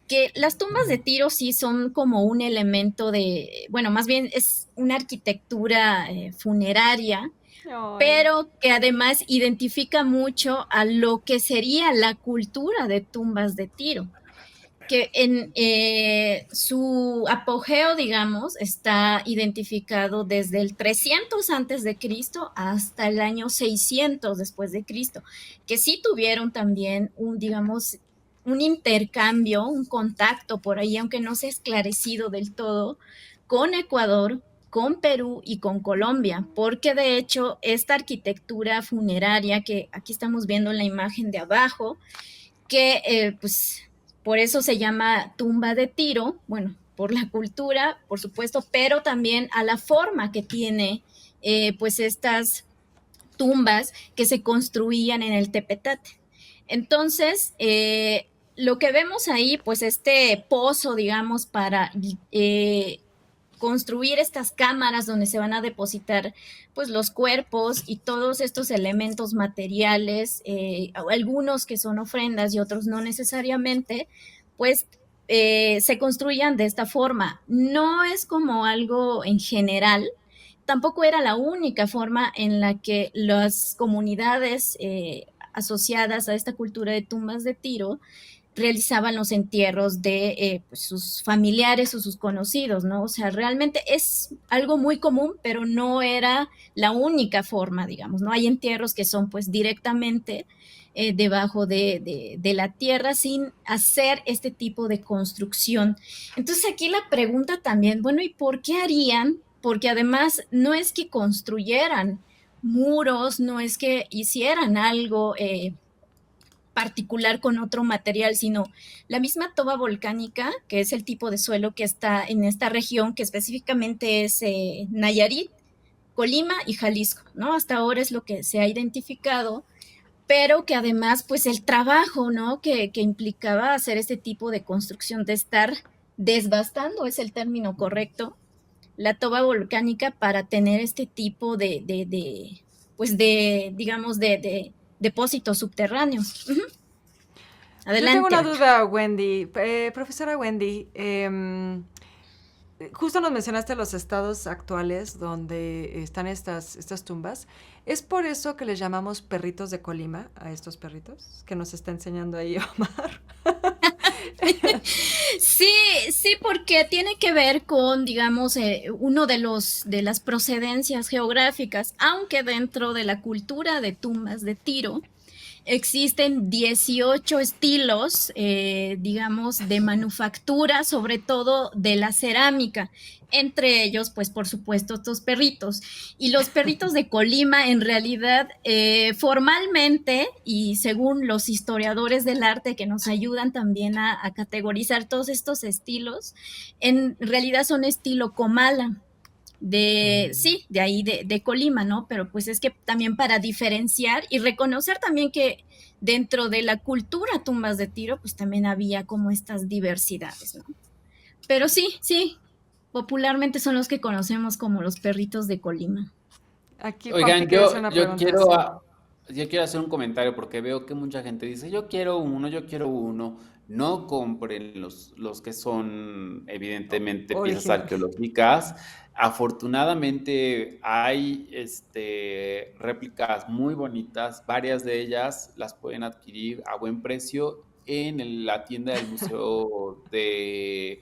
Que las tumbas de Tiro sí son como un elemento de, bueno, más bien es una arquitectura funeraria Ay. pero que además identifica mucho a lo que sería la cultura de tumbas de Tiro, que en su apogeo, digamos, está identificado desde el 300 antes de Cristo hasta el año 600 después de Cristo, que sí tuvieron también un, digamos, un intercambio, un contacto por ahí, aunque no se ha esclarecido del todo, con Ecuador, con Perú y con Colombia, porque de hecho esta arquitectura funeraria que aquí estamos viendo en la imagen de abajo, que pues por eso se llama tumba de Tiro, bueno, por la cultura, por supuesto, pero también a la forma que tiene pues estas tumbas que se construían en el Tepetate. Entonces, lo que vemos ahí, pues este pozo, digamos, para construir estas cámaras donde se van a depositar pues los cuerpos y todos estos elementos materiales, algunos que son ofrendas y otros no necesariamente, pues se construían de esta forma. No es como algo en general, tampoco era la única forma en la que las comunidades asociadas a esta cultura de tumbas de Tiro realizaban los entierros de pues, sus familiares o sus conocidos, ¿no? O sea, realmente es algo muy común, pero no era la única forma, digamos, ¿no? Hay entierros que son pues directamente debajo de la tierra sin hacer este tipo de construcción. Entonces aquí la pregunta también, bueno, ¿y por qué harían? Porque además no es que construyeran muros, no es que hicieran algo particular con otro material, sino la misma toba volcánica, que es el tipo de suelo que está en esta región, que específicamente es Nayarit, Colima y Jalisco, ¿no? Hasta ahora es lo que se ha identificado, pero que además, pues el trabajo, ¿no? Que implicaba hacer este tipo de construcción, de estar desbastando, es el término correcto, la toba volcánica para tener este tipo pues de, digamos, de depósitos subterráneos. Uh-huh. Adelante. Yo tengo una duda, Wendy. Profesora Wendy, justo nos mencionaste los estados actuales donde están estas tumbas. ¿Es por eso que les llamamos perritos de Colima a estos perritos? Que nos está enseñando ahí Omar. Sí, porque tiene que ver con, digamos, uno de las procedencias geográficas, aunque dentro de la cultura de tumbas de Tiro existen 18 estilos, digamos, de manufactura, sobre todo de la cerámica. Entre ellos, pues, por supuesto, estos perritos. Y los perritos de Colima, en realidad, formalmente, y según los historiadores del arte que nos ayudan también a categorizar todos estos estilos, en realidad son estilo Comala. De ahí de Colima, ¿no? Pero pues es que también para diferenciar y reconocer también que dentro de la cultura tumbas de Tiro, pues también había como estas diversidades, ¿no? Pero sí, popularmente son los que conocemos como los perritos de Colima. Aquí, Oigan, Juanpi, una yo pregunta, quiero hacer un comentario porque veo que mucha gente dice, yo quiero uno. No compren los que son evidentemente piezas originales. arqueológicas. Afortunadamente hay réplicas muy bonitas, varias de ellas las pueden adquirir a buen precio en la tienda del Museo de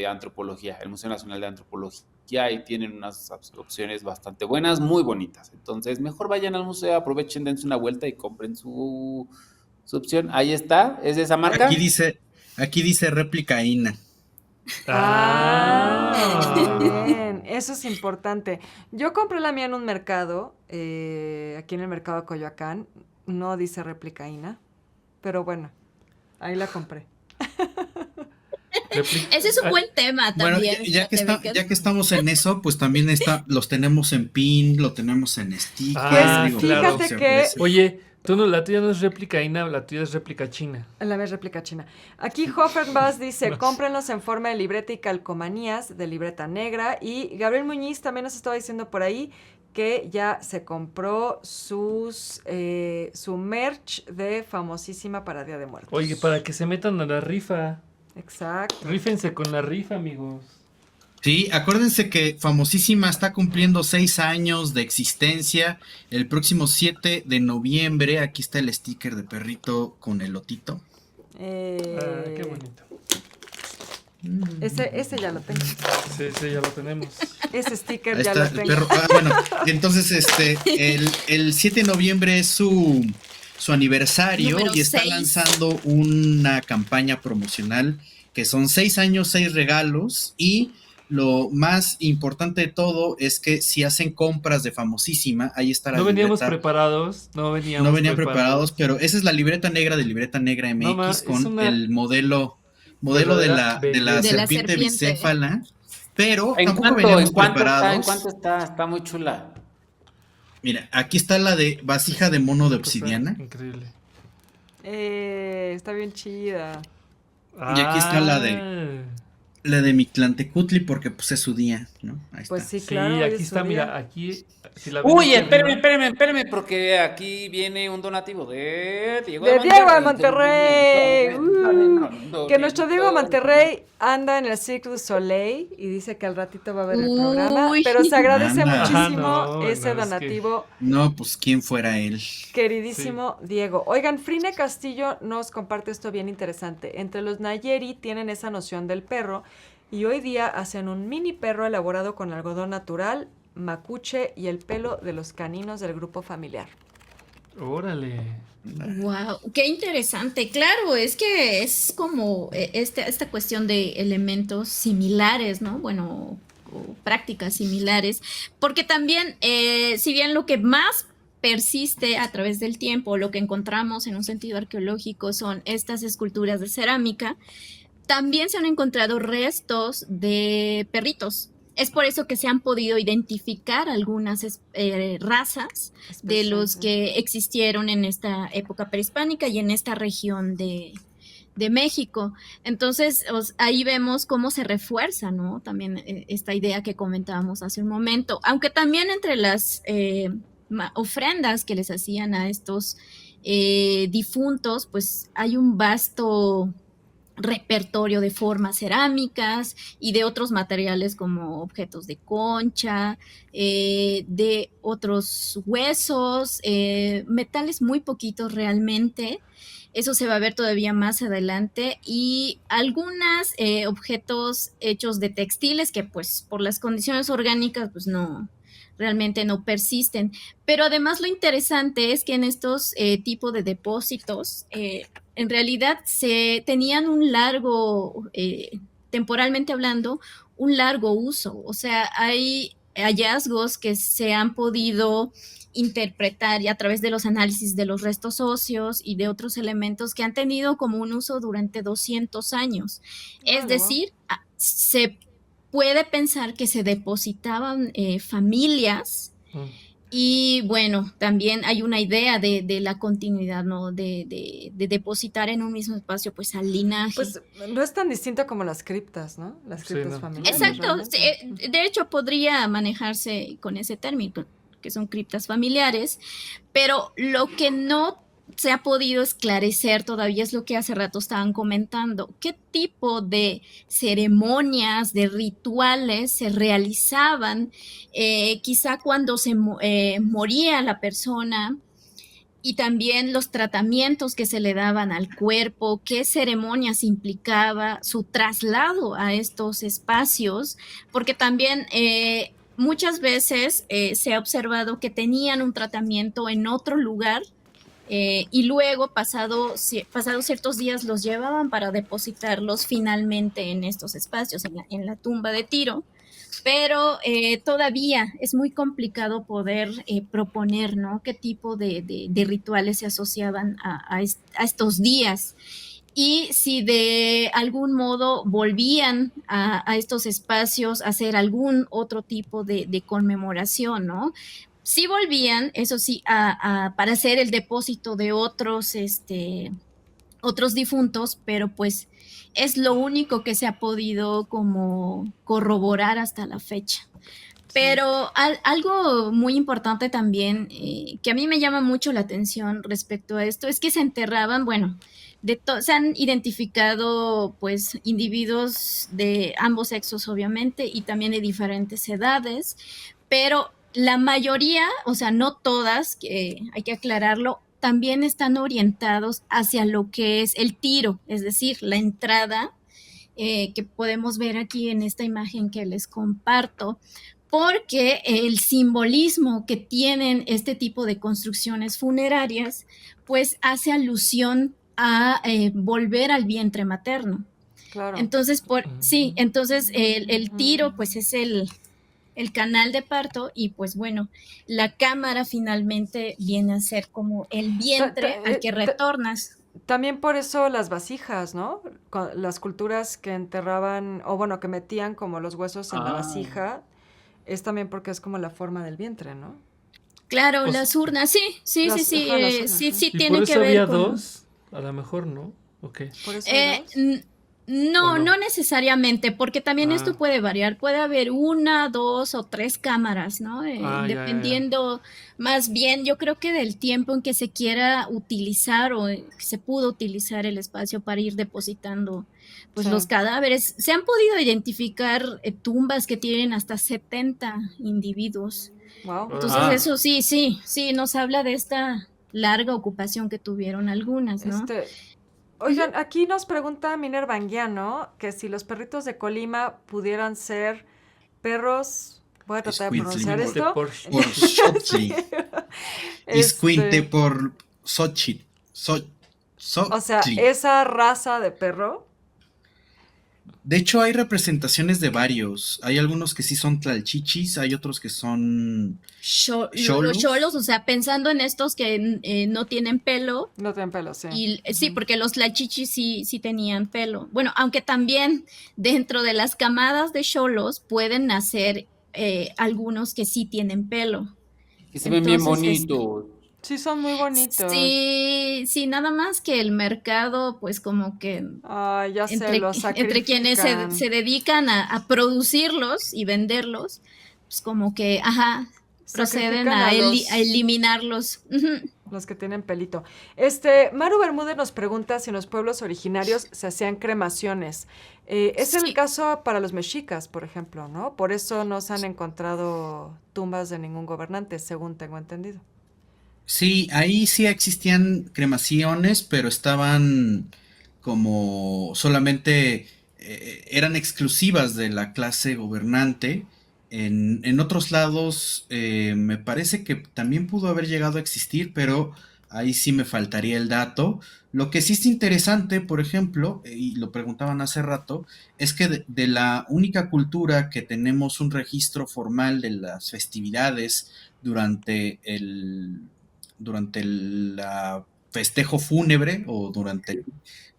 Antropología, el Museo Nacional de Antropología, y tienen unas opciones bastante buenas, muy bonitas. Entonces, mejor vayan al museo, aprovechen, dense una vuelta y compren su opción. Ahí está, ¿es de esa marca? Aquí dice réplica INA. Bien, eso es importante. Yo compré la mía en un mercado, aquí en el mercado de Coyoacán, no dice réplica INA, pero bueno, ahí la compré. Ese es un buen tema también. Bueno, ya que estamos en eso, pues también los tenemos en pin, lo tenemos en sticker. Pues fíjate que... Oye, la tuya no es réplica INA, la tuya es réplica china. La mía es réplica china. Aquí Hoffenbass dice, cómprenlos en forma de libreta y calcomanías de libreta negra. Y Gabriel Muñiz también nos estaba diciendo por ahí que ya se compró su merch de famosísima para Día de Muertos. Oye, para que se metan a la rifa. Exacto. Rífense con la rifa, amigos. Sí, acuérdense que Famosísima está cumpliendo 6 años de existencia. El próximo 7 de noviembre, aquí está el sticker de perrito con el lotito. Qué bonito. Ese ya lo tengo. Sí, ya lo tenemos. Ese sticker Ahí ya está lo el tengo. perro. Bueno, entonces el 7 de noviembre es su aniversario Número y está 6. lanzando una campaña promocional que son 6 años, 6 regalos, y lo más importante de todo es que si hacen compras de Famosísima, ahí está la No veníamos libreta. preparados, No venían preparados, pero esa es la libreta negra de Libreta Negra No, MX es con una el modelo de verdadera la belleza. De la serpiente serpiente. bicéfala, pero ¿En tampoco cuánto, veníamos en cuánto está? preparados. ¿En cuánto está? Está muy chula. Mira, aquí está la de vasija de mono de obsidiana. Increíble. Está bien chida. Y aquí está la de Mictlantecutli, porque pues es su día, ¿no? Ahí Pues está. sí, Sí, claro. hoy aquí es su está, día. mira, aquí. Si la ven Uy, aquí arriba, espérenme, porque aquí viene un donativo de Diego De Diego de Monterrey. Monterrey. Que nuestro Diego de Monterrey anda en el Cirque du Soleil y dice que al ratito va a ver el programa. Uy. Pero se agradece Anda. muchísimo Ajá, no, ese no, es que- donativo, No, pues quién fuera él. queridísimo Diego. Oigan, Frine Castillo nos comparte esto bien interesante. Entre los Nayeri tienen esa noción del perro y hoy día hacen un mini perro elaborado con algodón natural, macuche y el pelo de los caninos del grupo familiar. Órale. Wow, qué interesante. Claro, es que es como esta cuestión de elementos similares, ¿no? Bueno, o prácticas similares, porque también, si bien lo que más persiste a través del tiempo, lo que encontramos en un sentido arqueológico son estas esculturas de cerámica, también se han encontrado restos de perritos. Es por eso que se han podido identificar algunas razas de los que existieron en esta época prehispánica y en esta región de México. Entonces, ahí vemos cómo se refuerza, ¿no? También esta idea que comentábamos hace un momento. Aunque también entre las ofrendas que les hacían a estos difuntos, pues hay un vasto repertorio de formas cerámicas y de otros materiales como objetos de concha, de otros huesos, metales muy poquitos realmente. Eso se va a ver todavía más adelante, y algunos objetos hechos de textiles que pues por las condiciones orgánicas pues realmente no persisten. Pero además lo interesante es que en estos tipos de depósitos en realidad se tenían un largo, temporalmente hablando, un largo uso. O sea, hay hallazgos que se han podido interpretar y a través de los análisis de los restos óseos y de otros elementos que han tenido como un uso durante 200 años. Es decir, se puede pensar que se depositaban familias. Y bueno, también hay una idea de la continuidad, ¿no? De depositar en un mismo espacio, pues, al linaje. Pues no es tan distinto como las criptas, ¿no? Las criptas no. familiares. Exacto. De hecho, podría manejarse con ese término, que son criptas familiares, pero lo que no se ha podido esclarecer todavía es lo que hace rato estaban comentando. ¿Qué tipo de ceremonias, de rituales se realizaban quizá cuando se moría la persona? Y también los tratamientos que se le daban al cuerpo, qué ceremonias implicaba su traslado a estos espacios, porque también muchas veces se ha observado que tenían un tratamiento en otro lugar. Y luego, pasados ciertos días, los llevaban para depositarlos finalmente en estos espacios, en la tumba de Tiro. Pero todavía es muy complicado poder proponer, ¿no? Qué tipo de rituales se asociaban a estos días. Y si de algún modo volvían a estos espacios a hacer algún otro tipo de conmemoración, ¿no? Sí volvían, eso sí, para hacer el depósito de otros difuntos, pero pues es lo único que se ha podido como corroborar hasta la fecha. Pero algo muy importante también, que a mí me llama mucho la atención respecto a esto, es que se enterraban, bueno, se han identificado pues individuos de ambos sexos obviamente y también de diferentes edades, pero la mayoría, o sea, no todas, que hay que aclararlo, también están orientados hacia lo que es el tiro, es decir, la entrada que podemos ver aquí en esta imagen que les comparto, porque el simbolismo que tienen este tipo de construcciones funerarias, pues hace alusión a volver al vientre materno. Claro. Entonces, sí, entonces el tiro, pues es el canal de parto y pues bueno, la cámara finalmente viene a ser como el vientre al que retornas. También por eso las vasijas, ¿no? Las culturas que enterraban, o bueno, que metían como los huesos en la vasija, es también porque es como la forma del vientre, ¿no? Claro, Pues, las urnas, sí, sí ¿y tiene por que eso ver había con... dos? A lo mejor, ¿no? Ok. ¿Por eso hay dos? No, no? no necesariamente, porque también esto puede variar. Puede haber 1, 2 o 3 cámaras, ¿no? Dependiendo más bien, yo creo que del tiempo en que se quiera utilizar o que se pudo utilizar el espacio para ir depositando pues los cadáveres. Se han podido identificar tumbas que tienen hasta 70 individuos. Wow. Entonces eso sí, nos habla de esta larga ocupación que tuvieron algunas, ¿no? Oigan, aquí nos pregunta Minerva Anguiano que si los perritos de Colima pudieran ser perros, voy a tratar de pronunciar esto. Por Xochitl. Iscuinte por Xochitl. O sea, esa raza de perro. De hecho, hay representaciones de varios. Hay algunos que sí son tlalchichis, hay otros que son los cholos, o sea, pensando en estos que no tienen pelo. No tienen pelo, sí. Y, sí, porque los tlalchichis sí tenían pelo. Bueno, aunque también dentro de las camadas de cholos pueden nacer algunos que sí tienen pelo. Que se ven bien bonitos. Sí, son muy bonitos. Sí, nada más que el mercado, pues como que ya sé, los entre quienes se dedican a producirlos y venderlos, pues como que, proceden a eliminarlos. Los que tienen pelito. Maru Bermúdez nos pregunta si en los pueblos originarios se hacían cremaciones. Es el caso para los mexicas, por ejemplo, ¿no? Por eso no se han encontrado tumbas de ningún gobernante, según tengo entendido. Sí, ahí sí existían cremaciones, pero estaban como solamente eran exclusivas de la clase gobernante. En otros lados me parece que también pudo haber llegado a existir, pero ahí sí me faltaría el dato. Lo que sí es interesante, por ejemplo, y lo preguntaban hace rato, es que de la única cultura que tenemos un registro formal de las festividades durante el festejo fúnebre o durante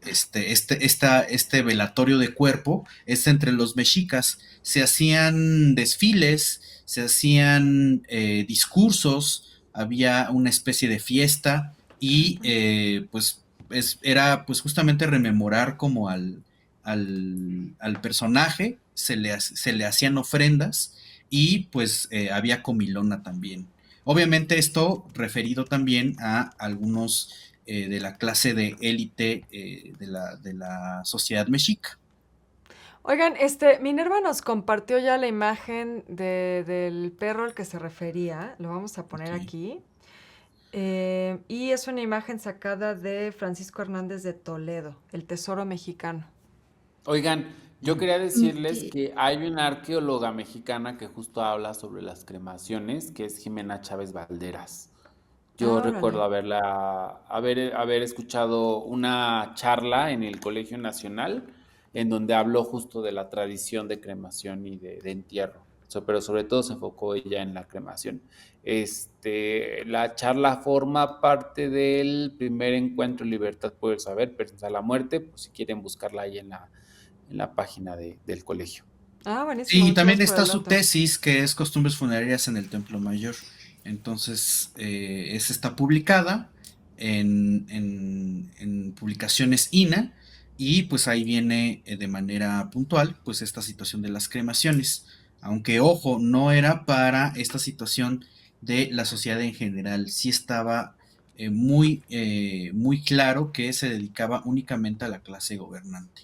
este velatorio de cuerpo es entre los mexicas. Se hacían desfiles, se hacían discursos, había una especie de fiesta y era pues justamente rememorar como al personaje, se le hacían ofrendas y pues había comilona también. Obviamente esto referido también a algunos de la clase de élite de la sociedad mexica. Oigan, Minerva nos compartió ya la imagen del perro al que se refería. Lo vamos a poner aquí. Y es una imagen sacada de Francisco Hernández de Toledo, El Tesoro Mexicano. Oigan, yo quería decirles que hay una arqueóloga mexicana que justo habla sobre las cremaciones, que es Jimena Chávez Valderas. Yo recuerdo haber escuchado una charla en el Colegio Nacional en donde habló justo de la tradición de cremación y de entierro. Pero sobre todo se enfocó ella en la cremación. La charla forma parte del primer encuentro Libertad por el Saber, Personas a la Muerte, pues si quieren buscarla ahí en la página del colegio. Buenísimo. Sí, y también está su tesis, que es Costumbres Funerarias en el Templo Mayor. Entonces, esa está publicada en publicaciones INA, y pues ahí viene de manera puntual pues esta situación de las cremaciones. Aunque, ojo, no era para esta situación de la sociedad en general, sí estaba muy claro que se dedicaba únicamente a la clase gobernante.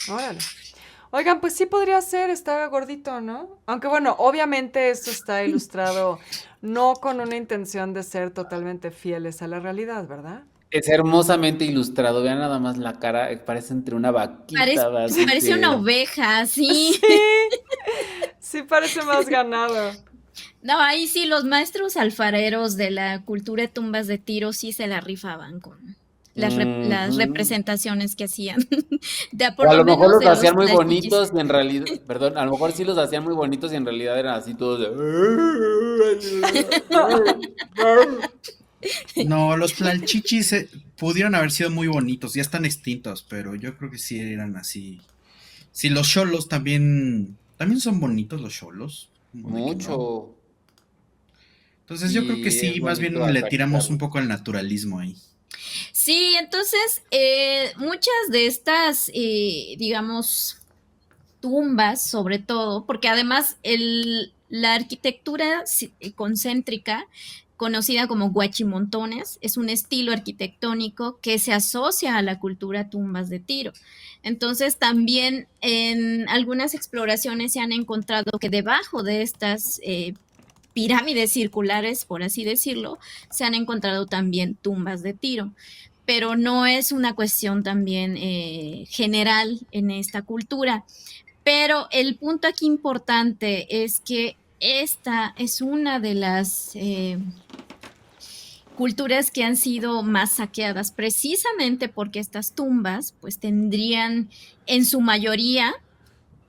Órale. Oigan, pues sí podría ser, está gordito, ¿no? Aunque bueno, obviamente esto está ilustrado no con una intención de ser totalmente fieles a la realidad, ¿verdad? Es hermosamente ilustrado. Vean nada más la cara, parece entre una vaquita. así Parece una que- oveja, sí. Sí, sí parece más ganado. No, ahí sí los maestros alfareros de la cultura de tumbas de tiro sí se la rifaban con las Ujú. representaciones que hacían. Por O a lo lo mejor menos los de hacían muy las chichis. bonitos y en realidad, perdón, a lo mejor sí los hacían muy bonitos y en realidad eran así todos de... No, los tlalchichis pudieron haber sido muy bonitos, ya están extintos, pero yo creo que sí eran así. Sí, los cholos también son bonitos los cholos. ¿Cómo de que no? Mucho. Entonces yo creo que Y es sí, más bonito bien le tiramos un acariciarlos. poco al naturalismo ahí. Sí, entonces muchas de estas, digamos, tumbas, sobre todo, porque además la arquitectura concéntrica, conocida como guachimontones, es un estilo arquitectónico que se asocia a la cultura tumbas de tiro. Entonces también en algunas exploraciones se han encontrado que debajo de estas pirámides circulares, por así decirlo, se han encontrado también tumbas de tiro, pero no es una cuestión también general en esta cultura. Pero el punto aquí importante es que esta es una de las culturas que han sido más saqueadas, precisamente porque estas tumbas pues tendrían en su mayoría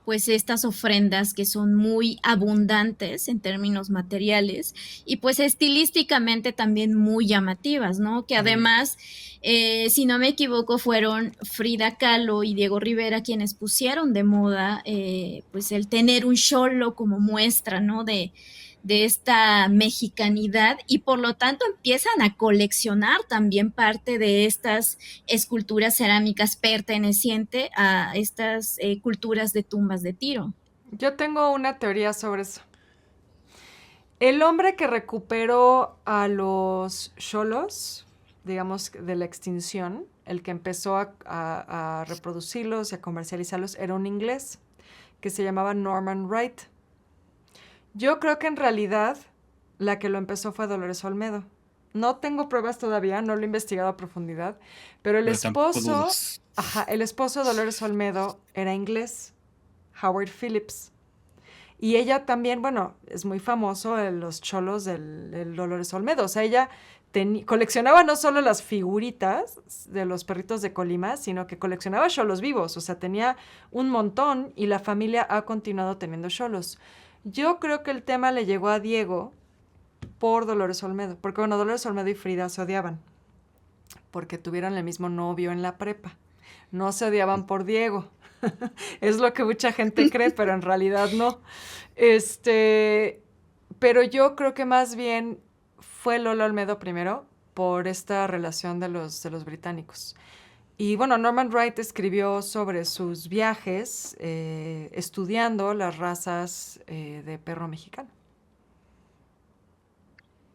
pues estas ofrendas que son muy abundantes en términos materiales y pues estilísticamente también muy llamativas, ¿no? Que además, si no me equivoco, fueron Frida Kahlo y Diego Rivera quienes pusieron de moda pues el tener un xolo como muestra, ¿no? De esta mexicanidad y por lo tanto empiezan a coleccionar también parte de estas esculturas cerámicas perteneciente a estas culturas de tumbas de tiro. Yo tengo una teoría sobre eso. El hombre que recuperó a los xolos, digamos, de la extinción, el que empezó a reproducirlos y a comercializarlos, era un inglés que se llamaba Norman Wright. Yo creo que en realidad la que lo empezó fue Dolores Olmedo. No tengo pruebas todavía, no lo he investigado a profundidad, pero el Pero tampoco esposo, dudes. el esposo de Dolores Olmedo era inglés, Howard Phillips. Y ella también, bueno, es muy famoso los cholos del Dolores Olmedo. O sea, ella coleccionaba no solo las figuritas de los perritos de Colima, sino que coleccionaba cholos vivos. O sea, tenía un montón y la familia ha continuado teniendo cholos. Yo creo que el tema le llegó a Diego por Dolores Olmedo. Porque, bueno, Dolores Olmedo y Frida se odiaban. Porque tuvieron el mismo novio en la prepa. No se odiaban por Diego. Es lo que mucha gente cree, pero en realidad no. Pero yo creo que más bien fue Lola Olmedo primero por esta relación de los británicos. Y bueno, Norman Wright escribió sobre sus viajes estudiando las razas de perro mexicano.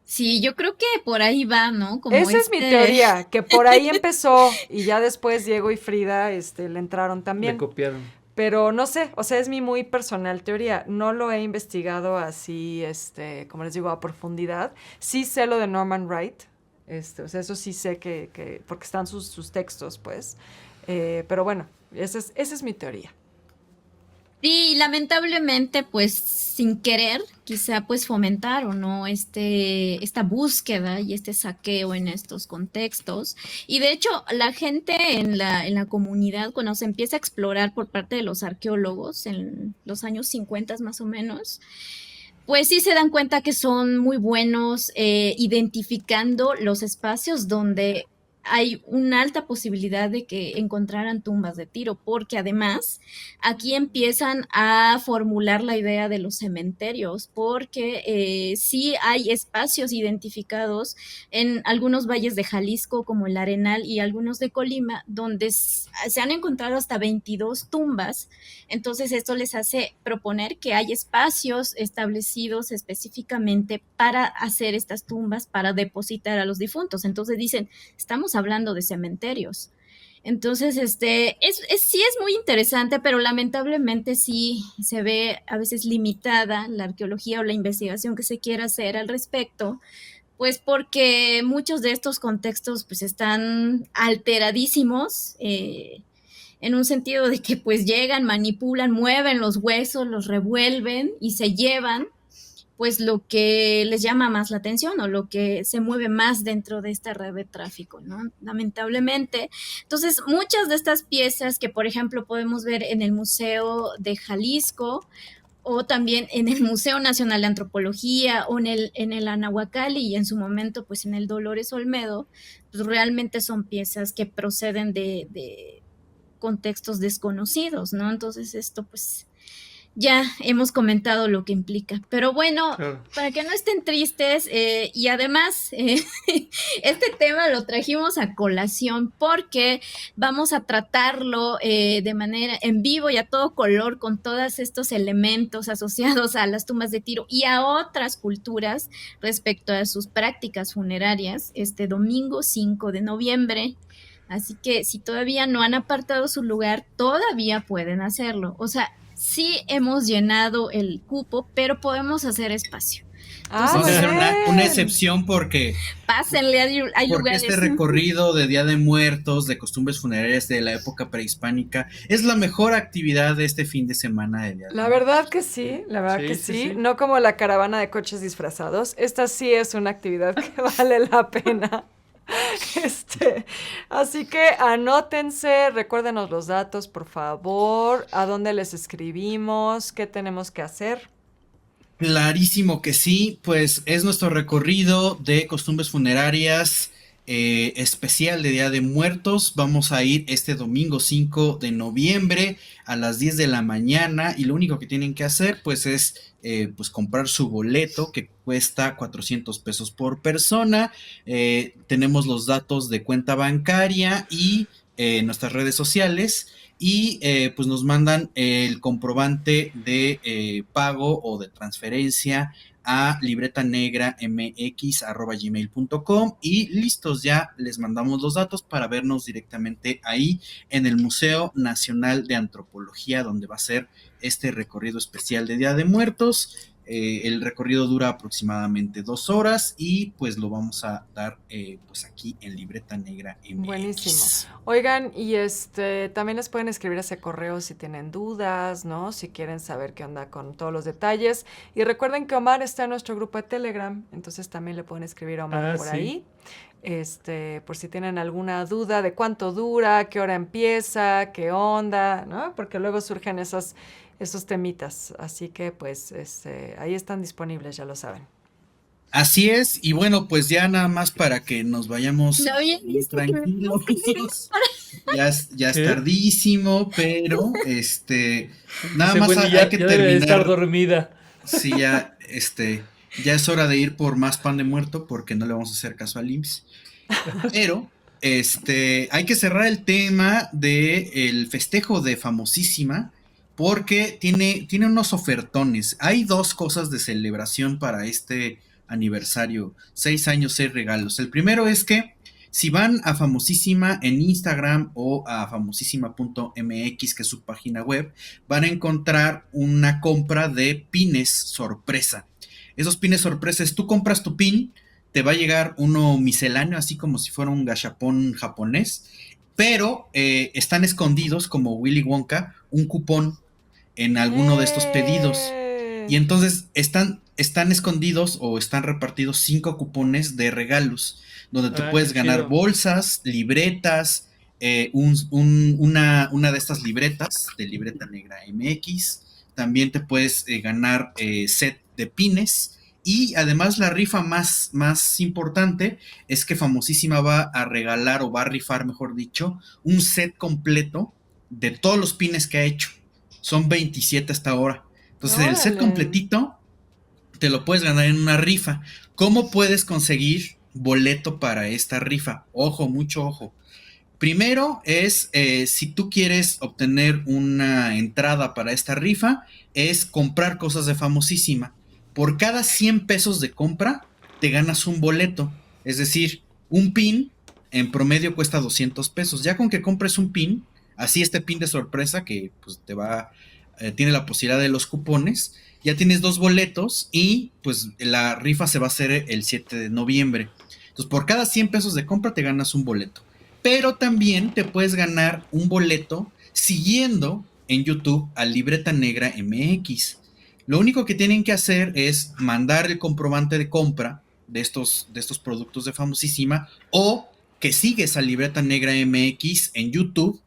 Sí, yo creo que por ahí va, ¿no? Como Esa es mi teoría, que por ahí empezó y ya después Diego y Frida le entraron Le también. copiaron. Pero no sé, o sea, es mi muy personal teoría. No lo he investigado así, como les digo, a profundidad. Sí sé lo de Norman Wright. O sea, eso sí sé que porque están sus textos, pues. Pero bueno, esa es mi teoría. Sí, lamentablemente, pues sin querer, quizá pues fomentaron, ¿no? Esta búsqueda y este saqueo en estos contextos. Y de hecho, la gente en la comunidad, cuando se empieza a explorar por parte de los arqueólogos en los años 50 más o menos, pues sí se dan cuenta que son muy buenos identificando los espacios donde hay una alta posibilidad de que encontraran tumbas de Tiro, porque además aquí empiezan a formular la idea de los cementerios, porque sí hay espacios identificados en algunos valles de Jalisco, como el Arenal, y algunos de Colima, donde se han encontrado hasta 22 tumbas. Entonces esto les hace proponer que hay espacios establecidos específicamente para hacer estas tumbas, para depositar a los difuntos. Entonces dicen, estamos hablando de cementerios. Entonces, sí es muy interesante, pero lamentablemente sí se ve a veces limitada la arqueología o la investigación que se quiera hacer al respecto, pues porque muchos de estos contextos pues están alteradísimos, en un sentido de que pues llegan, manipulan, mueven los huesos, los revuelven y se llevan pues lo que les llama más la atención o lo que se mueve más dentro de esta red de tráfico, ¿no? Lamentablemente. Entonces, muchas de estas piezas que, por ejemplo, podemos ver en el Museo de Jalisco o también en el Museo Nacional de Antropología o en el Anahuacalli y en su momento pues en el Dolores Olmedo, pues realmente son piezas que proceden de contextos desconocidos, ¿no? Entonces esto pues ya hemos comentado lo que implica. Pero bueno, Claro. para que no estén tristes, y además este tema lo trajimos a colación porque vamos a tratarlo de manera en vivo y a todo color con todos estos elementos asociados a las tumbas de Tiro y a otras culturas respecto a sus prácticas funerarias este domingo 5 de noviembre. Así que si todavía no han apartado su lugar, todavía pueden hacerlo. O sea, sí hemos llenado el cupo, pero podemos hacer espacio. Ah, Vamos a hacer muy una bien. excepción porque Pásenle, hay porque lugares. este recorrido de Día de Muertos, de costumbres funerarias de la época prehispánica, es la mejor actividad de este fin de semana de Día de La Muertos. verdad que sí, la verdad Sí, que sí, sí. sí. No como la caravana de coches disfrazados. Esta sí es una actividad que vale la pena. Así que anótense, recuérdenos los datos, por favor, a dónde les escribimos, qué tenemos que hacer. Clarísimo que sí, pues es nuestro recorrido de costumbres funerarias especial de Día de Muertos. Vamos a ir este domingo 5 de noviembre a las 10 de la mañana y lo único que tienen que hacer pues es pues comprar su boleto que cuesta 400 pesos por persona. Tenemos los datos de cuenta bancaria y nuestras redes sociales. Y pues nos mandan el comprobante de pago o de transferencia a libretanegramx@gmail.com y listos, ya les mandamos los datos para vernos directamente ahí en el Museo Nacional de Antropología, donde va a ser este recorrido especial de Día de Muertos. El recorrido dura aproximadamente 2 horas y pues lo vamos a dar pues aquí en Libreta Negra MX. Buenísimo. Oigan, y también les pueden escribir ese correo si tienen dudas, ¿no? Si quieren saber qué onda con todos los detalles. Y recuerden que Omar está en nuestro grupo de Telegram, entonces también le pueden escribir a Omar por sí. ahí. Por si tienen alguna duda de cuánto dura, qué hora empieza, qué onda, ¿no? Porque luego surgen esos temitas. Así que, pues, ahí están disponibles, ya lo saben. Así es, y bueno, pues ya nada más para que nos vayamos No había visto que me tranquilos. Ya es ¿Qué? tardísimo, pero nada Dice más Wendy, hay ya, que ya debe de estar terminar. dormida. Sí, ya, ya es hora de ir por más pan de muerto porque no le vamos a hacer caso al IMSS. Pero, hay que cerrar el tema del festejo de Famosísima porque tiene unos ofertones. Hay 2 cosas de celebración para este aniversario, 6 años, 6 regalos. El primero es que si van a Famosísima en Instagram o a famosísima.mx, que es su página web, van a encontrar una compra de pines sorpresa. Esos pines sorpresa, tú compras tu pin, te va a llegar uno misceláneo, así como si fuera un gachapón japonés, pero están escondidos, como Willy Wonka, un cupón en alguno de estos pedidos. Y entonces están escondidos o están repartidos 5 cupones de regalos, donde te puedes ganar chido. bolsas, libretas, una de estas libretas de Libreta Negra MX. También te puedes ganar set de pines Y además la rifa más importante es que Famosísima va a regalar, o va a rifar, mejor dicho, un set completo de todos los pines que ha hecho. Son 27 hasta ahora. Entonces el set Órale. completito te lo puedes ganar en una rifa. ¿Cómo puedes conseguir boleto para esta rifa? Ojo, mucho ojo. Primero es, si tú quieres obtener una entrada para esta rifa, es comprar cosas de Famosísima. Por cada 100 pesos de compra, te ganas un boleto. Es decir, un pin en promedio cuesta 200 pesos. Ya con que compres un pin, así este pin de sorpresa que pues tiene la posibilidad de los cupones, ya tienes 2 boletos y pues la rifa se va a hacer el 7 de noviembre. Entonces, por cada 100 pesos de compra te ganas un boleto. Pero también te puedes ganar un boleto siguiendo en YouTube a Libreta Negra MX. Lo único que tienen que hacer es mandar el comprobante de compra de estos productos de Famosísima, o que sigues a Libreta Negra MX en YouTube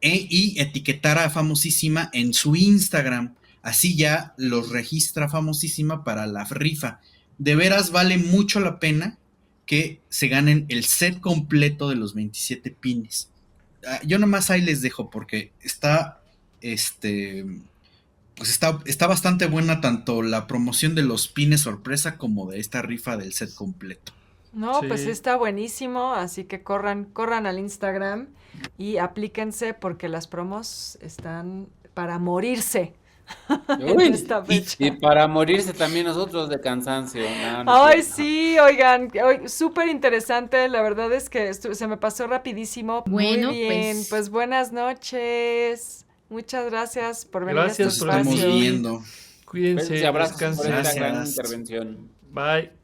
y etiquetar a Famosísima en su Instagram. Así ya los registra Famosísima para la rifa. De veras vale mucho la pena que se ganen el set completo de los 27 pines. Yo nomás ahí les dejo porque está bastante buena tanto la promoción de los pines sorpresa como de esta rifa del set completo. No, Sí. pues está buenísimo, así que corran al Instagram y aplíquense porque las promos están para morirse Uy, en esta fecha. y para morirse también nosotros de cansancio. No es Ay, cierto. sí, oigan, súper interesante, la verdad es que se me pasó rapidísimo. Bueno, Muy bien, pues- pues buenas noches. Muchas gracias por venir Gracias a este Nos por estamos espacio. venir. viendo. Cuídense, Besos y abrazos por descansen. esta gran Gracias. intervención. Bye.